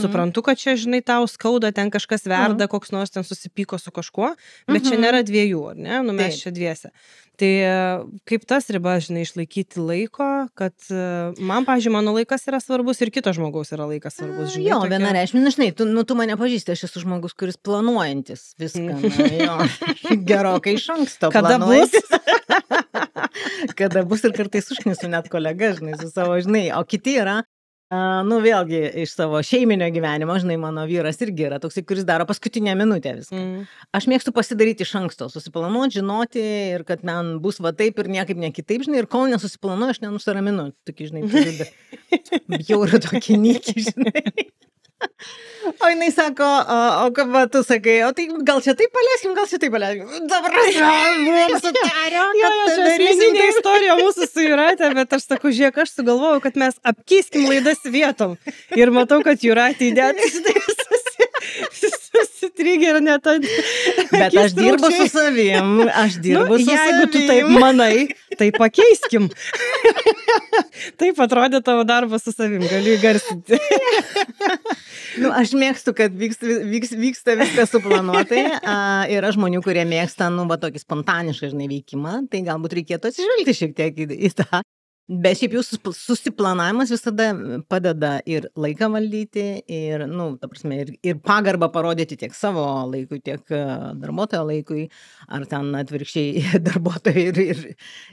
Suprantu, kad čia, žinai, tau skauda, ten kažkas verda, koks nors ten susipyko su kažkuo, bet čia nėra dviejų, ar ne, nu mes čia dviese. Tai kaip tas ribas, žinai, išlaikyti laiko, kad man, pavyzdžiui, mano laikas yra svarbus ir kito žmogaus yra laikas svarbus, žinai. Jo, vienareikšmiai, žinai, tu mane pažįsti, aš esu žmogus, kuris planuojantis viską, gerokai iš anksto planuojantis. Kada bus ir kartais užknisu net kolega, žinai, su savo, žinai, o kiti yra, nu, vėlgi, iš savo šeiminio gyvenimo, žinai, mano vyras irgi yra toksai, kuris daro paskutinę minutę viską. Aš mėgstu pasidaryti iš anksto, susiplanuoti, žinoti ir kad man bus va taip ir niekaip ne kitaip, žinai, ir kol nesusiplanuoju, aš nenusiraminu, tokie, žinai, bjauru tokį nykį, žinai. O jinai sako, o ką va, tu sakai, o tai gal čia taip paleiskim, gal čia taip paleiskim. Dabar buvom sutarę, kad tai darysim. Tai istorija mūsų su Jūratė, bet aš sakau, žiūrėk, aš sugalvojau, kad mes apkeiskim laidas vietom. Ir matau, kad Jūratė įdėtų susitrigė ir net bet aš dirbu su savim, su savim. Jeigu tu taip manai, tai pakeiskim. Taip atrodė tavo darbas su savim, galiu įgarsinti. Nu, aš mėgstu, kad vyksta viskas suplanuotai. Yra žmonių, kurie mėgsta, nu, va, tokį spontanišką, žinai, veikimą, tai galbūt reikėtų atsižvelgti šiek tiek į tą. Bet šiaip jau susiplanavimas visada padeda ir laiką valdyti, ir, nu, ta prasme, ir pagarbą parodyti tiek savo laikui, tiek darbuotojo laikui, ar ten atvirkščiai darbuotojo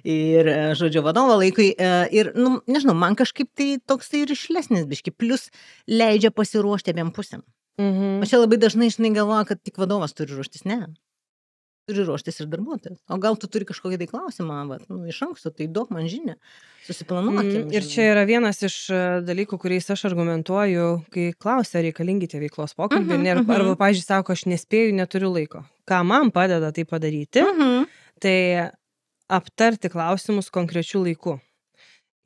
ir žodžio vadovo laikui. Ir, nu, nežinau, man kažkaip tai toks tai ir išlesnis biški, plus leidžia pasiruošti abiem pusėm. O čia labai dažnai, žinai, galvoja, kad tik vadovas turi ruoštis, ne. Turi ruoštis ir darbuotojas. O gal tu turi kažkokį tai klausimą, bet, nu, iš anksto, tai duok man žinią, susiplanuokim. Ir čia yra vienas iš dalykų, kuriais aš argumentuoju, kai klausia reikalingi tie veiklos pokalbiai, arba, pavyzdžiui, sako, aš nespėju, neturiu laiko. Ką man padeda tai padaryti, tai aptarti klausimus konkrečių laikų.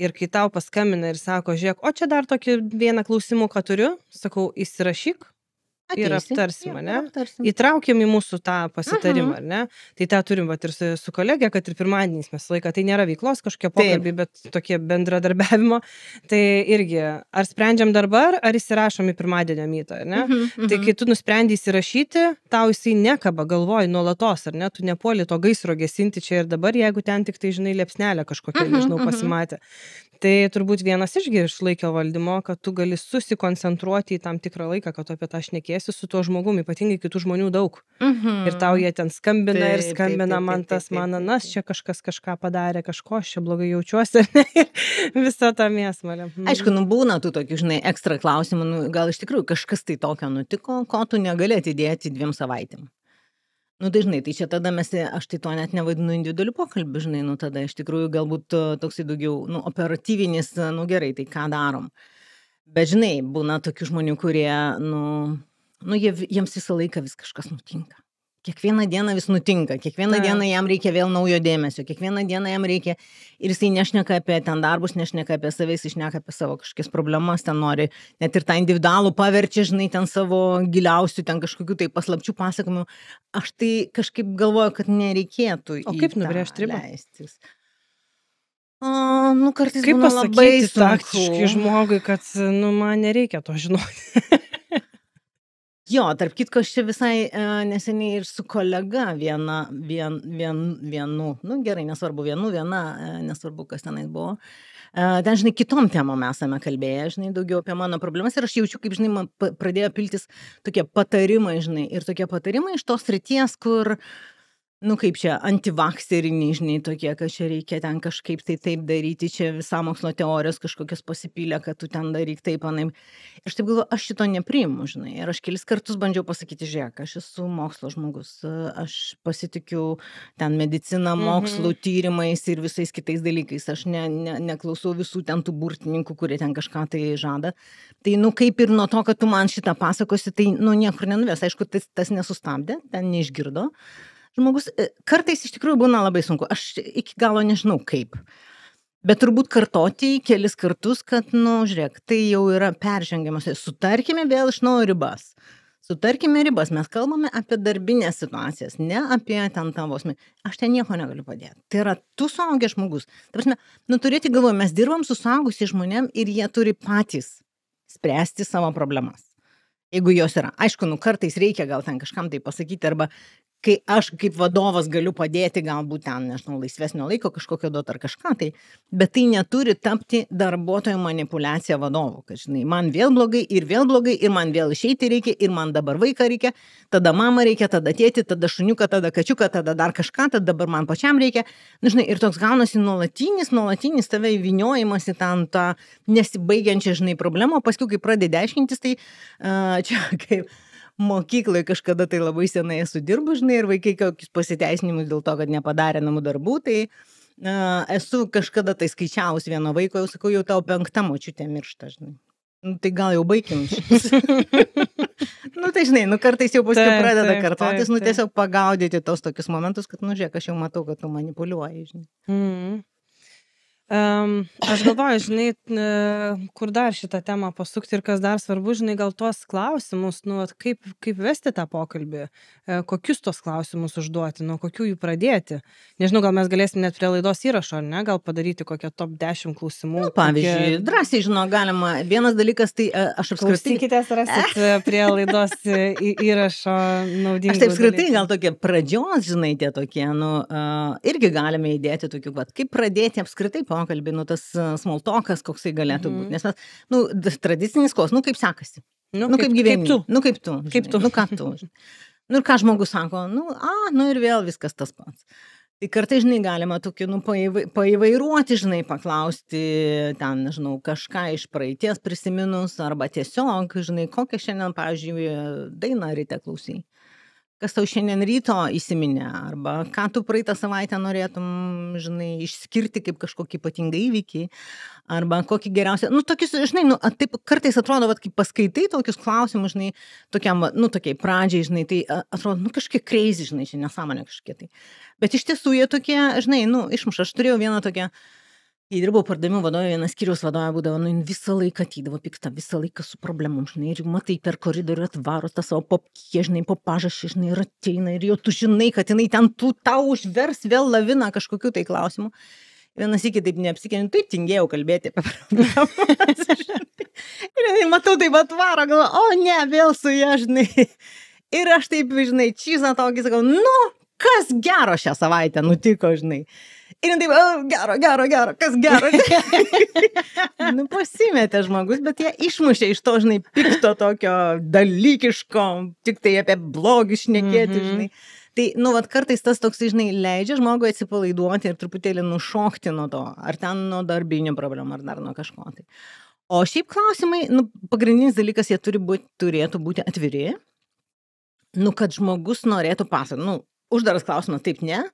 Ir kai tau paskambina ir sako, žiūrėk, o čia dar tokį vieną klausimų, ką turiu, sakau, įsirašyk. ir aptarsim, ne? Įtraukiam į mūsų tą pasitarimą, ar ne? Tai tą turim vat, ir su kolegė, kad ir pirmadieniais mes laiką, tai nėra veiklos kažkokie pokalbiai, bet tokie bendradarbiavimo. Tai irgi, ar sprendžiam dabar, ar įsirašom į pirmadienio mytą, ar ne? Tai kai tu nusprendai įsirašyti, tau jisai nekaba galvoj nuolatos, ar ne? Tu nepuoli to gaisro gesinti čia ir dabar, jeigu ten tik tai, žinai, liepsnelė kažkokia, nežinau, pasimatė. Tai turbūt vienas išgi iš laikio valdymo, kad tu gali susikoncentruoti į tam tikrą laiką, kad tu apie tą šnekėsi su tuo žmogumi, ypatingai kitų žmonių daug. Ir tau jie ten skambina ir skambina, man tas, man anas, čia kažkas kažką padarė, kažko, aš čia blogai jaučiuosi, ne? Visą tą mėsmalę. Aišku, būna tų tokių, žinai, ekstra klausimų, gal iš tikrųjų kažkas tai tokio nutiko, ko tu negali atidėti 2 savaitėm. Dažnai, tai čia tada aš tai to net nevadinu individualiu pokalbiu, žinai, tada iš tikrųjų galbūt toksai daugiau, operatyvinis, gerai, tai ką darom. Bet, žinai, būna tokių žmonių, kurie, jiems visą laiką vis kažkas nutinka. Kiekvieną dieną vis nutinka, kiekvieną dieną jam reikia vėl naujo dėmesio, kiekvieną dieną jam reikia ir jisai nešneka apie ten darbus, nešneka apie save, jisai šneka apie savo kažkokias problemas, ten nori net ir tą individualų paverčia, žinai, ten savo giliausių, ten kažkokių tai paslapčių pasakojimų. Aš tai kažkaip galvoju, kad nereikėtų O kaip nubrėžti ribą? Leistis. Kartais kaip būna labai pasakyti taktiškai žmogui, kad, man nereikia to žinoti. Jo, tarp kitko, aš čia visai neseniai ir su kolega vienu, gerai, nesvarbu viena, nesvarbu, kas tenais buvo. Ten, žinai, kitom temom esame kalbėję, žinai, daugiau apie mano problemas ir aš jaučiu, kaip, žinai, man pradėjo piltis tokie patarimai, žinai, ir tokie patarimai iš tos srities, kur, kaip čia, antivakseriniai, žinai, tokie, kad čia reikia ten kažkaip tai taip daryti, čia sąmokslo teorijos kažkokios pasipylė, kad tu ten daryk taip, anaip. Ir aš taip galvoju, aš šito nepriimu, žinai, ir aš kelis kartus bandžiau pasakyti, žiūrėk, aš esu mokslo žmogus, aš pasitikiu ten mediciną, mokslų, tyrimais ir visais kitais dalykais, aš neklausau visų ten tų burtininkų, kurie ten kažką tai žada. Tai, kaip ir nuo to, kad tu man šitą pasakosi, tai, niekur nenuves, aišku, tas nesustabdė, ten neišgirdo. Žmogus, kartais iš tikrųjų būna labai sunku, aš iki galo nežinau kaip, bet turbūt kartoti kelis kartus, kad, žiūrėk, tai jau yra peržengiamas, sutarkime vėl iš naujo ribas, mes kalbame apie darbinės situacijas, ne apie ten tavo asmenį, aš ten nieko negaliu padėti, tai yra tu suaugęs žmogus, ta prasme, turėti galvoje, mes dirbam su suaugusiais žmonėm ir jie turi patys spręsti savo problemas, jeigu jos yra, aišku, kartais reikia gal ten kažkam tai pasakyti arba kai aš kaip vadovas galiu padėti, galbūt ten, nežinau, laisvesnio laiko kažkokio duoti ar kažką, bet tai neturi tapti darbuotojo manipuliacija vadovo, kad, žinai, man vėl blogai, ir man vėl išeiti reikia, ir man dabar vaiką reikia, tada mamą reikia, tada tėtį, tada šuniuką, tada kačiuką, tada dar kažką, tada dabar man pačiam reikia. Žinai, ir toks gaunasi nuolatinis tave įvyniojimas į tą nesibaigiančią, žinai, problemą, paskui, kai pradedi aiškintis, tai čia kaip mokykloje kažkada tai labai senai esu dirbu, žinai, ir vaikai kokius pasiteisinimus dėl to, kad nepadarė namų darbų, tai esu kažkada tai skaičiavus vieno vaiko, jau sakau, jau tau 5 močiutė miršta, žinai. Tai gal jau baigim šitas. Tai žinai, kartais jau paskui pradeda kartotis, tiesiog pagaudyti tos tokius momentus, kad, žiūrėk, aš jau matau, kad tu manipuliuoji, žinai. Aš galvoju, žinai, kur dar šitą temą pasukti ir kas dar svarbu, žinai, gal tuos klausimus, kaip vesti tą pokalbį, kokius tuos klausimus užduoti, nuo kokių jų pradėti. Nežinau, gal mes galėsim net prie laidos įrašo, ar ne, gal padaryti kokią top 10 klausimų. Pavyzdžiui, drąsiai, žinau, galima. Vienas dalykas, tai aš apskritai... Klausykitės, rasit prie laidos įrašo naudingų. Aš taip apskritai gal tokie pradžios, žinai, tie tokie, irgi galime įdėti tokių, kaip pradėti apskritai pokalbį, tas small talkas, koksai galėtų būti. Nes mes, tradicinis kos, kaip sekasi. Kaip gyveni. Kaip tu. Ką tu. Ir ką žmogus sako, ir vėl viskas tas pats. Tai kartai, žinai, galima tokį, paįvairuoti, žinai, paklausti ten, nežinau, kažką iš praeities prisiminus, arba tiesiog, žinai, kokią šiandien, pavyzdžiui, dainą ryte klausai. Kas tau šiandien ryto įsiminė, arba ką tu praeitą savaitę norėtum, žinai, išskirti kaip kažkokį ypatingą įvykį, arba kokį geriausią, tokius, žinai, taip kartais atrodo, kaip paskaitai tokius klausimus, žinai, tokiam, tokiai pradžiai, žinai, tai atrodo, kažkiek crazy, žinai, čia nesąmonė kažkiek tai. Bet iš tiesų jie tokie, žinai, išmuša, aš turėjau vieną tokią Kai dirbau pardavimų vadovė, vienas skyriaus vadovė būdavo, nu, visą laiką atydavo pikta, visą laiką su problemom, žinai, ir matai per koridorių atvaro tą savo popkie, žinai, po pažašį, žinai, ir ateina, ir jau tu žinai, kad jinai ten tau užvers vėl laviną kažkokių tai klausimų. Vienas iki taip neapsikėnė, taip tingėjau kalbėti apie problemas, žinai. Ir jinai, matau, taip atvaro, galvo, o ne, vėl su ja, žinai. Ir aš taip, žinai, čyzą tokį sakau, nu, kas gero šią savaitę nutiko, žinai. Ir taip, gero, kas gero. Nu, pasimetė žmogus, bet jie išmušė iš to, žinai, pikto tokio dalykiško, tik tai apie blogį šnekėti, žinai. Tai, nu, vat kartais tas toks, žinai, leidžia žmogui atsipalaiduoti ir truputėlį nušokti nuo to, ar ten nuo darbinių problemų, ar dar nuo kažko. Tai. O šiaip klausimai, nu, pagrindinis dalykas, jie turėtų būti atviri, nu, kad žmogus norėtų pasakoti, nu, uždaras klausimas, taip ne,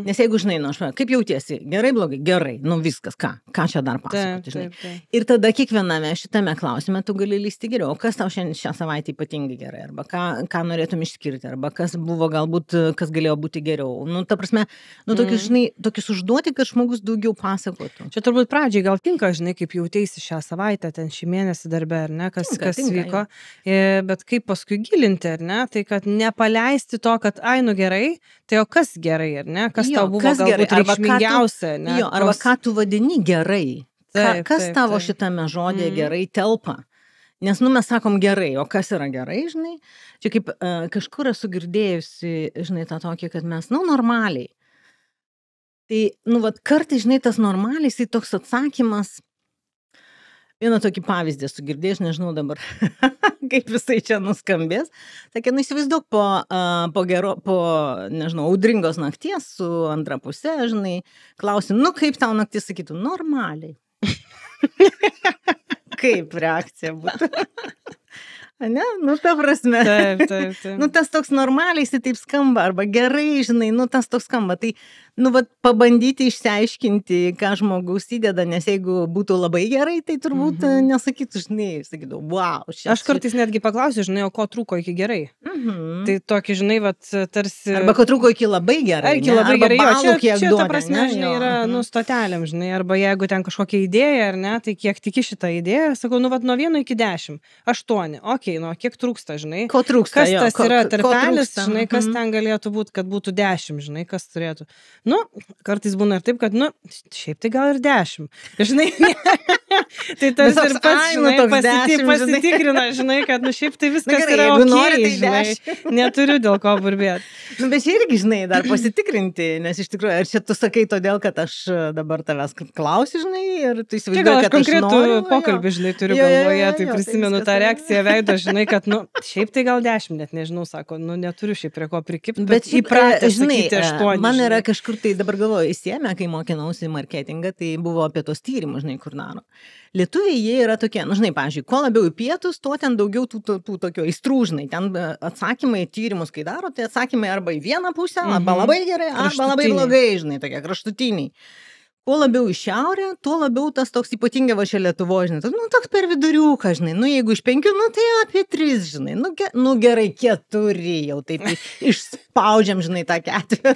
nes jeigu, žinai, nu, aš, kaip jautiesi, gerai, blogai, gerai, nu, viskas, ką čia dar pasakoti, žinai. Taip. Ir tada kiekviename šitame klausime tu gali lysti geriau, kas tau šią savaitę ypatingai gerai, arba ką norėtum išskirti, arba kas buvo galbūt, kas galėjo būti geriau. Nu, ta prasme, nu, tokius, žinai, tokius užduoti, kad žmogus daugiau pasakotų. Čia turbūt pradžiai gal tinka, žinai, kaip jauteisi šią savaitę, ten šį mėnesį darbe, ar ne, kas vyko, bet kaip paskui gilinti, ar ne, tai kad nepaleisti to, kad, ai, nu gerai, tai o kas gerai, ar ne, kas tau buvo galbūt reikšmingiausia, ne? Jo, arba ką tu vadini gerai, kas tavo šitame žodėje gerai telpa. Nes, nu, mes sakom gerai, o kas yra gerai, žinai, čia kaip kažkur esu girdėjusi, žinai, tą tokį, kad mes, nu, normaliai. Tai, nu, vat kartai, žinai, tas normaliai, tai toks atsakymas, vieną tokį pavyzdį esu girdėjęs, nežinau dabar, kaip visai čia nuskambės. Sakė, nu įsivaizduok po, nežinau, audringos nakties su antra pusė, žinai, klausim, nu kaip tau naktis, sakytų, normaliai. Kaip reakcija būtų? Ne, nu ta prasme. Taip. Nu tas toks normaliai, jis taip skamba, arba gerai, žinai, nu tas toks skamba. Tai, nu, vat, pabandyti išsiaiškinti, ką žmogus įdeda, nes jeigu būtų labai gerai, tai turbūt nesakytų, žinai, sakytų, wow. Aš kartais netgi paklausiu, žinai, o ko trūko iki gerai. Tai tokį, žinai, vat, tarsi... Arba ko trūko iki labai gerai. Iki labai gerai, čia ta prasme, ne? Žinai, yra, nu, stotelėm, žinai, arba jeigu ten kažkokia idėja, ar ne, tai kiek tiki šitą idėją, sakau, nu, vat, nuo 1 iki 10, 8, okei, nu, kiek trūksta, žinai. Ko trūksta, kas tas yra tarpelis, žinai, kas ten galėtų būti, kad būtų 10, žinai, kas turėtų. Nu, kartais būna ir taip, kad, nu, šiaip tai gal ir 10. Žinai, tai tas ir pats, žinai, pasitikrina, žinai, kad, nu, šiaip tai viskas yra okei, žinai, neturiu dėl ko burbėti. Nu, bet čia irgi, žinai, dar pasitikrinti, nes iš tikrųjų, ar čia tu sakai todėl, kad aš dabar tavęs klausiu, žinai, ir tu įsivaizduoji, kad aš noriu. Konkretų pokalbį, žinai, turiu galvoje, tai prisimenu tą reakciją veido, žinai, kad, nu, šiaip tai gal 10, net nežinau, sako, nu, neturiu šiaip prie ko prikipti, bet įpratęs sakyti 8. Man yra kažkur tai dabar galvoju, įsiėmė, kai mokinausi marketingą, tai buvo apie tos tyrimus, žinai, kur daro. Lietuviai jie yra tokie, nu, žinai, pavyzdžiui, kuo labiau į pietus, tuo ten daugiau tų tokio aistrų, žinai, ten atsakymai, tyrimus, kai daro, tai atsakymai arba į vieną pusę, arba labai gerai, arba labai blogai, žinai, tokie kraštutiniai. Kuo labiau į šiaurę, tuo labiau tas toks ypatingai va čia Lietuvoje, žinai, nu, toks per viduriuką, žinai, nu, jeigu iš 5, nu, tai apie 3, žinai, nu, gerai, 4 jau taip išspaudžiam, žinai, tą 4.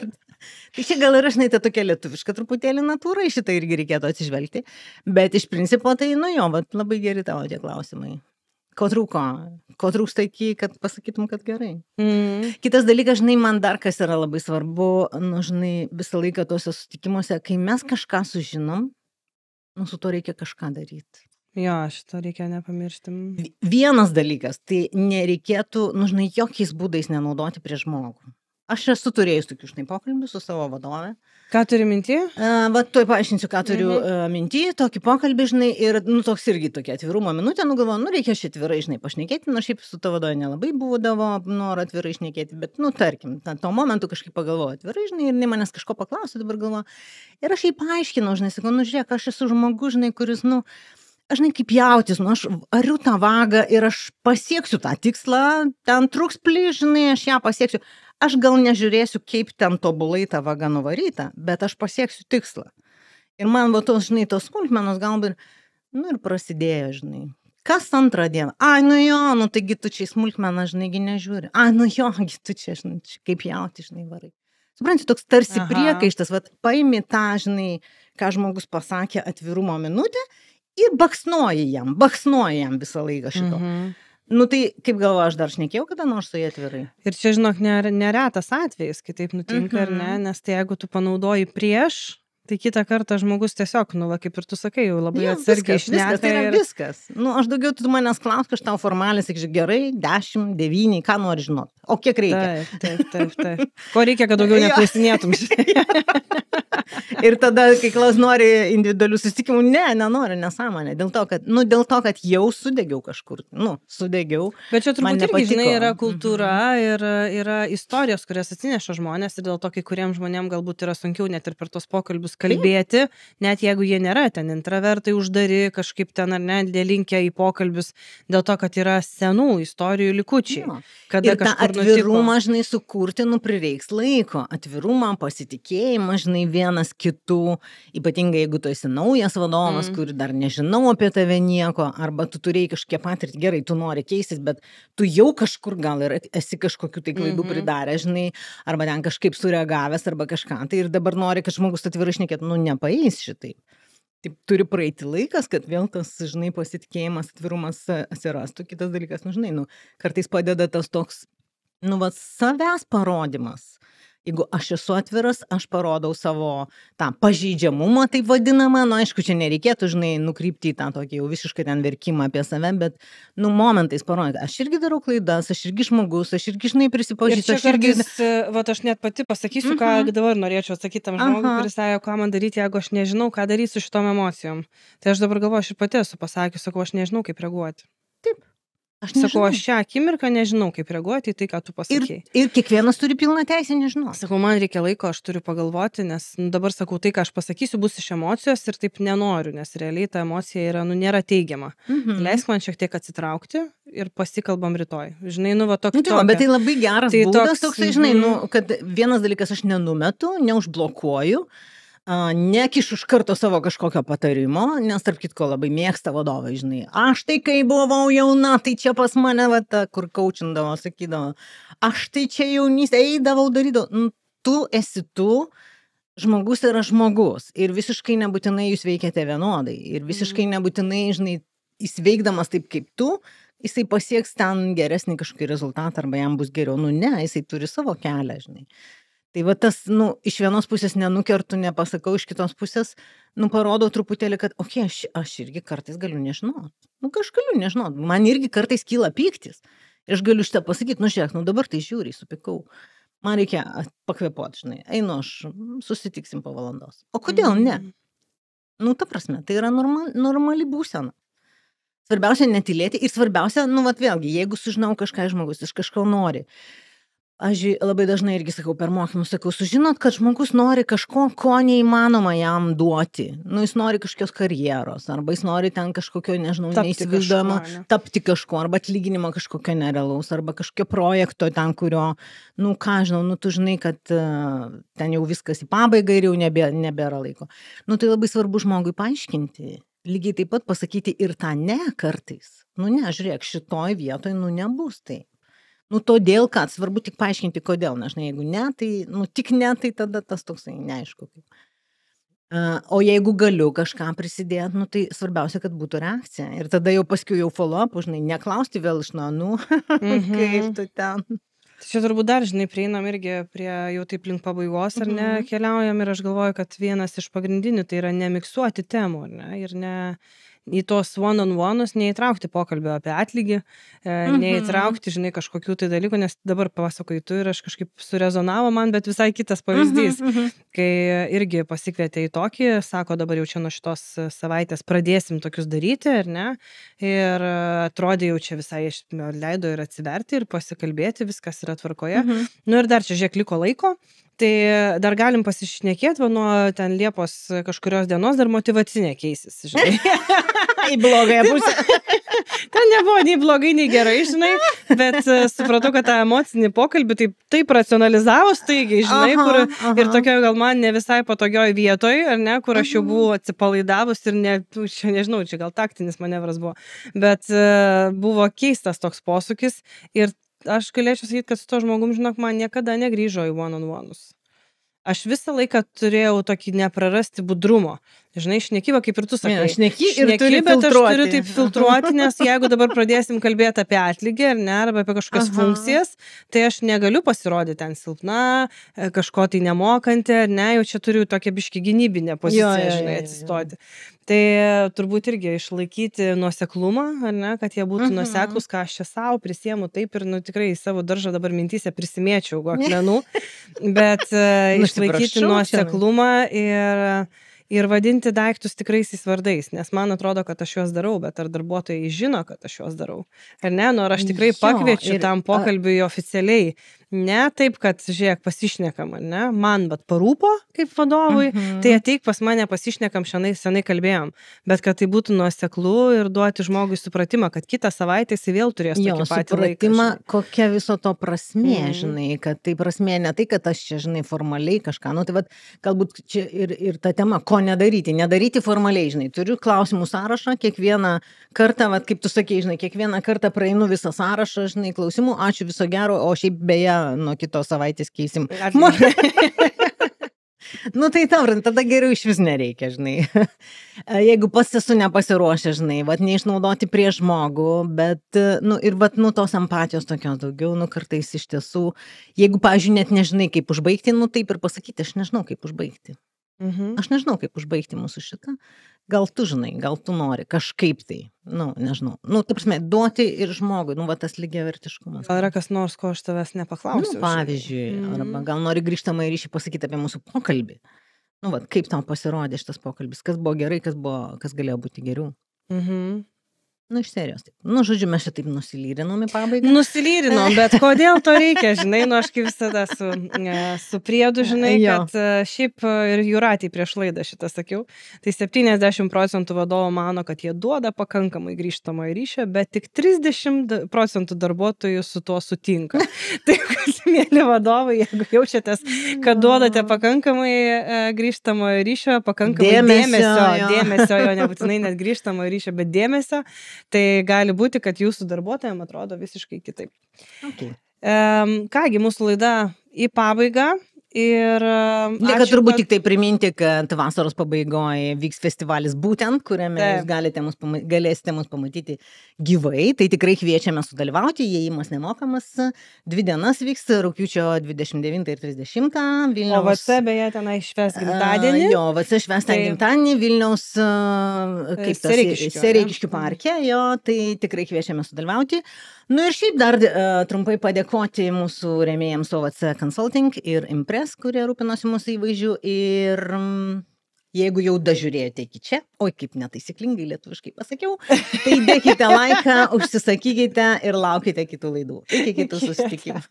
Tai čia gal yra, žinai, ta tokia lietuviška truputėlį natūra, į šitą irgi reikėtų atsižvelgti, bet iš principo tai, nu jo, vat, labai geri tavo tie klausimai. Ko trūksta iki, kad pasakytum, kad gerai. Kitas dalykas, žinai, man dar kas yra labai svarbu, nu, žinai, visą laiką tuose susitikimuose, kai mes kažką sužinom, nu, su to reikia kažką daryti. Jo, šito reikia nepamiršti. Vienas dalykas, tai nereikėtų, nu, žinai, jokiais būdais nenaudoti prieš žmogų. Aš esu turėjus tokių, žinai, pokalbių su savo vadove. Ką turi minty? Va, tuoj paaiškinsiu, ką turiu minty, tokį pokalbį, žinai, ir, nu, toks irgi tokia atvirumo minutė, nu, galvoju, nu, reikia šį atvirai, žinai, pašnekėti, nors šiaip su to vadove nelabai būdavo noro atvirai šnekėti, bet, nu, tarkim, tuo momentu kažkaip pagalvoju atvirai, žinai, ir jinai manęs kažko paklausė, dabar galvoju, ir aš jai paaiškinau, žinai, sakau, nu, žiūrėk, aš esu žmogus, žinai, kuris, nu, aš, žinai, kaip jautis, nu, aš ariu tą vagą ir aš pasieksiu tą tikslą, ten trūks plyš, žinai, aš ją pasieksiu. Aš gal nežiūrėsiu, kaip ten tobulai ta vaga nuvaryta, bet aš pasieksiu tikslą. Ir man, va, tos, žinai, tos smulkmenos galbūt, nu, ir prasidėjo, žinai. Kas antrą dieną? Ai, nu jo, nu, taigi tu čia smulkmeną, žinai, nežiūri. Ai, nu jo, tu čia, žinai, kaip jauti, žinai, varai. Supranti, toks tarsi priekaištas, va, paimi tą, žinai, ką žmogus pasakė atvirumo minutę ir baksnoji jam visą laiką šito. Nu tai, kaip galvoju, aš dar šnekėjau kada nors su jie atvirai. Ir čia, žinok, neretas atvejis, kai taip nutinka, ar ne, nes tai jeigu tu panaudoji prieš, tai kitą kartą žmogus tiesiog, nu, va, kaip ir tu sakai, jau labai atsargiai šneka. Viskas, tai yra viskas. Nu, aš daugiau tu manęs klausk, aš tau formaliai sakyčiau, gerai, 10, 9, ką nori žinoti. O kiek reikia? Taip. Ko reikia, kad daugiau neklausinėtum? Ir tada, kai klaus nori individualių susitikimų, nenori, nesąmonė. Dėl to, kad jau sudegiau kažkur. Sudegiau. Bet čia turbūt irgi, žinai, yra kultūra ir yra istorijos, kurias atsineša žmonės ir dėl to, kai kuriems žmonėms galbūt yra sunkiau net ir per tos pokalbius kalbėti, net jeigu jie nėra ten intravertai uždari, kažkaip ten ar ne, nelinkę į pokalbius, dėl to, kad yra senų istorijų likučiai. Ir tą atvirumą, žinai, sukurti, prireiks laiko. Atvirumą, pasitikėjimą, žinai, vienas kitų, ypatingai jeigu tu esi naujas vadovas, kur dar nežinau apie tave nieko, arba tu turėjai kažkiek patirtį, gerai, tu nori keistis, bet tu jau kažkur gal ir esi kažkokių tai klaidų pridarę, žinai, arba ten kažkaip sureagavęs, arba kažką, tai ir dabar nori, kad žmogus atvirai šnekėtų, nepaeis šitai. Taip turi praeiti laikas, kad vėl tas, žinai, pasitikėjimas, atvirumas atsirastų. Kitas dalykas, žinai, kartais padeda tas toks, savęs parodimas. Jeigu aš esu atviras, aš parodau savo tą pažeidžiamumą, taip vadinamą, aišku, čia nereikėtų, žinai, nukrypti į tą tokį jau visiškai ten verkimą apie save, bet, momentais parodyti, aš irgi darau klaidas, aš irgi žmogus, aš irgi, žinai, prisipažįstu. Ir čia kartais, aš net pati pasakysiu, ką dabar norėčiau atsakyti tam žmogui, kuris sąjo, ką man daryti, jeigu aš nežinau, ką daryti su šitom emocijom. Tai aš dabar galvoju, aš ir pati esu pasakius, sakau, aš nežinau, kaip reaguoti. Taip. Sakau, aš šią akimirką nežinau, kaip reaguoti į tai, ką tu pasakei. Ir kiekvienas turi pilną teisę, nežinau. Sakau, man reikia laiko, aš turiu pagalvoti, nes dabar sakau, tai, ką aš pasakysiu, bus iš emocijos ir taip nenoriu, nes realiai ta emocija yra, nėra teigiama. Leisk man šiek tiek atsitraukti ir pasikalbam rytoj. Žinai, toks. Bet tai labai geras būdas, toksai, žinai, kad vienas dalykas aš nenumetu, neužblokuoju. Nekišu iš karto savo kažkokio patarimo, nes tarp kitko labai mėgsta vadovai, žinai. Aš tai kai buvau jauna, tai čia pas mane, kur kaučindavo, sakydavo, aš tai čia jaunystė, eidavau, darydavau. Tu esi tu, žmogus yra žmogus. Ir visiškai nebūtinai jūs veikiate vienodai. Ir visiškai nebūtinai, žinai, jis veikdamas taip kaip tu, jisai pasieks ten geresnį kažkokį rezultatą arba jam bus geriau. Ne, jisai turi savo kelią, žinai. Tai tas, iš vienos pusės nenukertu, nepasakau, iš kitos pusės, parodau truputėlį, kad, aš irgi kartais galiu nežinoti. Aš galiu nežinoti. Man irgi kartais kyla pyktis. Ir aš galiu šitą pasakyti, žiūrėk, dabar tai žiūri, supykau. Man reikia pakvėpuoti, žinai. Einu, aš susitiksim po valandos. O kodėl ne? Ta prasme, tai yra normali būsena. Svarbiausia netylėti ir svarbiausia, vėlgi, jeigu sužinau kažką žmogus, iš kažko nori. Aš labai dažnai irgi sakau per mokymus, sužinot, kad žmogus nori kažko, ko neįmanoma jam duoti. Jis nori kažkokios karjeros, arba jis nori ten kažkokio, nežinau, neįsivaizduojamo, tapti kažko, arba atlyginimo kažkokio nerealaus, arba kažkokio projekto ten, kurio, tu žinai, kad ten jau viskas į pabaigą ir jau nebėra laiko. Tai labai svarbu žmogui paaiškinti. Lygiai taip pat pasakyti ir tą ne kartais. Žiūrėk, šitoj vietoj, nebus tai. Todėl, kad svarbu tik paaiškinti, kodėl. Žinai, jeigu ne, tai, tik ne, tai tada tas toksai neaišku. O jeigu galiu kažką prisidėti, tai svarbiausia, kad būtų reakcija. Ir tada jau paskui jau follow-up, žinai, neklausti vėl iš kaip tu ten. Čia turbūt dar, žinai, prieinam irgi prie jau taip link pabaigos, ar ne, keliaujam ir aš galvoju, kad vienas iš pagrindinių tai yra nemiksuoti temų, ar ne, ir ne į tos one-on-one'us neįtraukti pokalbio apie atlygį, neįtraukti, žinai, kažkokių tai dalykų, nes dabar pasakoju tu ir aš kažkaip surezonavo man, bet visai kitas pavyzdys, kai irgi pasikvietė į tokį, sako, dabar jau čia nuo šitos savaitės pradėsim tokius daryti, ar ne, ir atrodė jau čia visai leido ir atsiverti ir pasikalbėti, viskas yra tvarkoje. Ir dar čia žiūrėk liko laiko, tai dar galim pasišnekėti, nuo ten Liepos kažkurios dienos dar motyvacinė keisis, žinai. Į blogąją pusę. Ten nebuvo nei blogai, nei gerai, žinai, bet supratau, kad tą emocinį pokalbį taip racionalizavo staigiai, žinai, kur ir tokio gal man ne visai patogioj vietoj, ar ne, kur aš jau buvau atsipalaidavus ir čia nežinau, čia gal taktinis manevras buvo, bet buvo keistas toks posūkis ir aš galėčiau sakyti, kad su to žmogum, žinok, man niekada negrįžo į one-on-one'us. aš visą laiką turėjau tokį neprarasti budrumo. Žinai, šnekyva, kaip ir tu sakai. Šneki ir turi bet filtruoti. aš turiu taip filtruoti, nes jeigu dabar pradėsim kalbėti apie atlygį, ar ne, arba apie kažkokias funkcijas, tai aš negaliu pasirodyti ten silpna, kažko tai nemokanti, ar ne, jau čia turiu tokią biškį gynybinę poziciją, žinai, atsistoti. Tai turbūt irgi išlaikyti nuoseklumą, ar ne, kad jie būtų nuoseklus, ką aš čia savo prisiemu taip ir, tikrai savo daržą dabar mintyse prisimėčiau akmenų, bet išlaikyti nuoseklumą ir vadinti daiktus tikraisiais vardais, nes man atrodo, kad aš juos darau, bet ar darbuotojai žino, kad aš juos darau? Ar ne? Ar aš tikrai pakviečiu tam pokalbiui oficialiai? Ne taip, kad, žiūrėk, pasišnekam, ar ne? Man, bet parūpo kaip vadovui, tai ateik pas mane pasišnekam, senai kalbėjom. Bet kad tai būtų nuoseklu ir duoti žmogui supratimą, kad kitą savaitę jis vėl turės tokį patį laiką. Supratimą, kokia viso to prasmė, žinai, kad tai prasmė ne tai, kad aš čia, žinai, formaliai kažką, tai vat, galbūt čia ir ta tema, ko nedaryti formaliai, žinai, turiu klausimų sąrašą, kiekvieną kartą, vat, kaip tu sakei, žinai, kiekvieną kartą praeinu visą sąrašą, žinai, klausimų, ačiū, viso gero, o šiaip beje, nuo kitos savaitės keisim. Tai tada geriau iš vis nereikia, žinai. Jeigu pats esu nepasiruošę, žinai, neišnaudoti prieš žmogų, bet, tos empatijos tokios daugiau, kartais iš tiesų, jeigu, pavyzdžiui, net nežinai, kaip užbaigti, taip ir pasakyti, aš nežinau, kaip užbaigti. Aš nežinau, kaip užbaigti mūsų šitą. Gal tu žinai, gal tu nori kažkaip tai, nežinau. Ta prasme, duoti ir žmogui, tas lygiavertiškumas. Gal yra kas nors, ko aš tavęs nepaklausiu? Pavyzdžiui, arba gal nori grįžtamą ryšį pasakyti apie mūsų pokalbį. Kaip tau pasirodė šitas pokalbis, kas buvo gerai, kas galėjo būti geriau. Iš serijos. Žodžiu, mes čia taip nusilyrinom į pabaigą. Nusilyrinom, bet kodėl to reikia, žinai, aš kaip visada su priedu, žinai, kad šiaip ir Jūratei prieš laidą šitą sakiau, tai 70% vadovų mano, kad jie duoda pakankamai grįžtamą ryšį, bet tik 30% darbuotojų su tuo sutinka. Taip, kad, mėly vadovai, jeigu jaučiatės, kad duodate pakankamai grįžtamo ryšio, pakankamai dėmesio, jo nebūtinai net grįžtamo ryšio, bet dėmesio, tai gali būti, kad jūsų darbuotojams atrodo visiškai kitaip. Okay. Kągi, mūsų laida į pabaigą. Ir lieka turbūt tik tai priminti, kad vasaros pabaigoje vyks festivalis būtent, kuriame jūs galėsite mus pamatyti gyvai. Tai tikrai kviečiame sudalyvauti, įėjimas nemokamas. 2 dienas vyks rugpjūčio 29 ir 30 Vilniaus. O VC beje tenai švęs gimtadienį. VC švęs ten gimtadienį Vilniaus Sereikiškių parke. Tai tikrai kviečiame sudalyvauti. Ir šiaip dar trumpai padėkoti mūsų rėmėjams OVC Consulting ir Impress, kurie rūpinosi mūsų įvaizdžiu. Ir jeigu jau dažiūrėjote iki čia, oi kaip netaisyklingai lietuviškai pasakiau, tai dėkite laiką, užsisakykite ir laukite kitų laidų. Iki kitų susitikimų.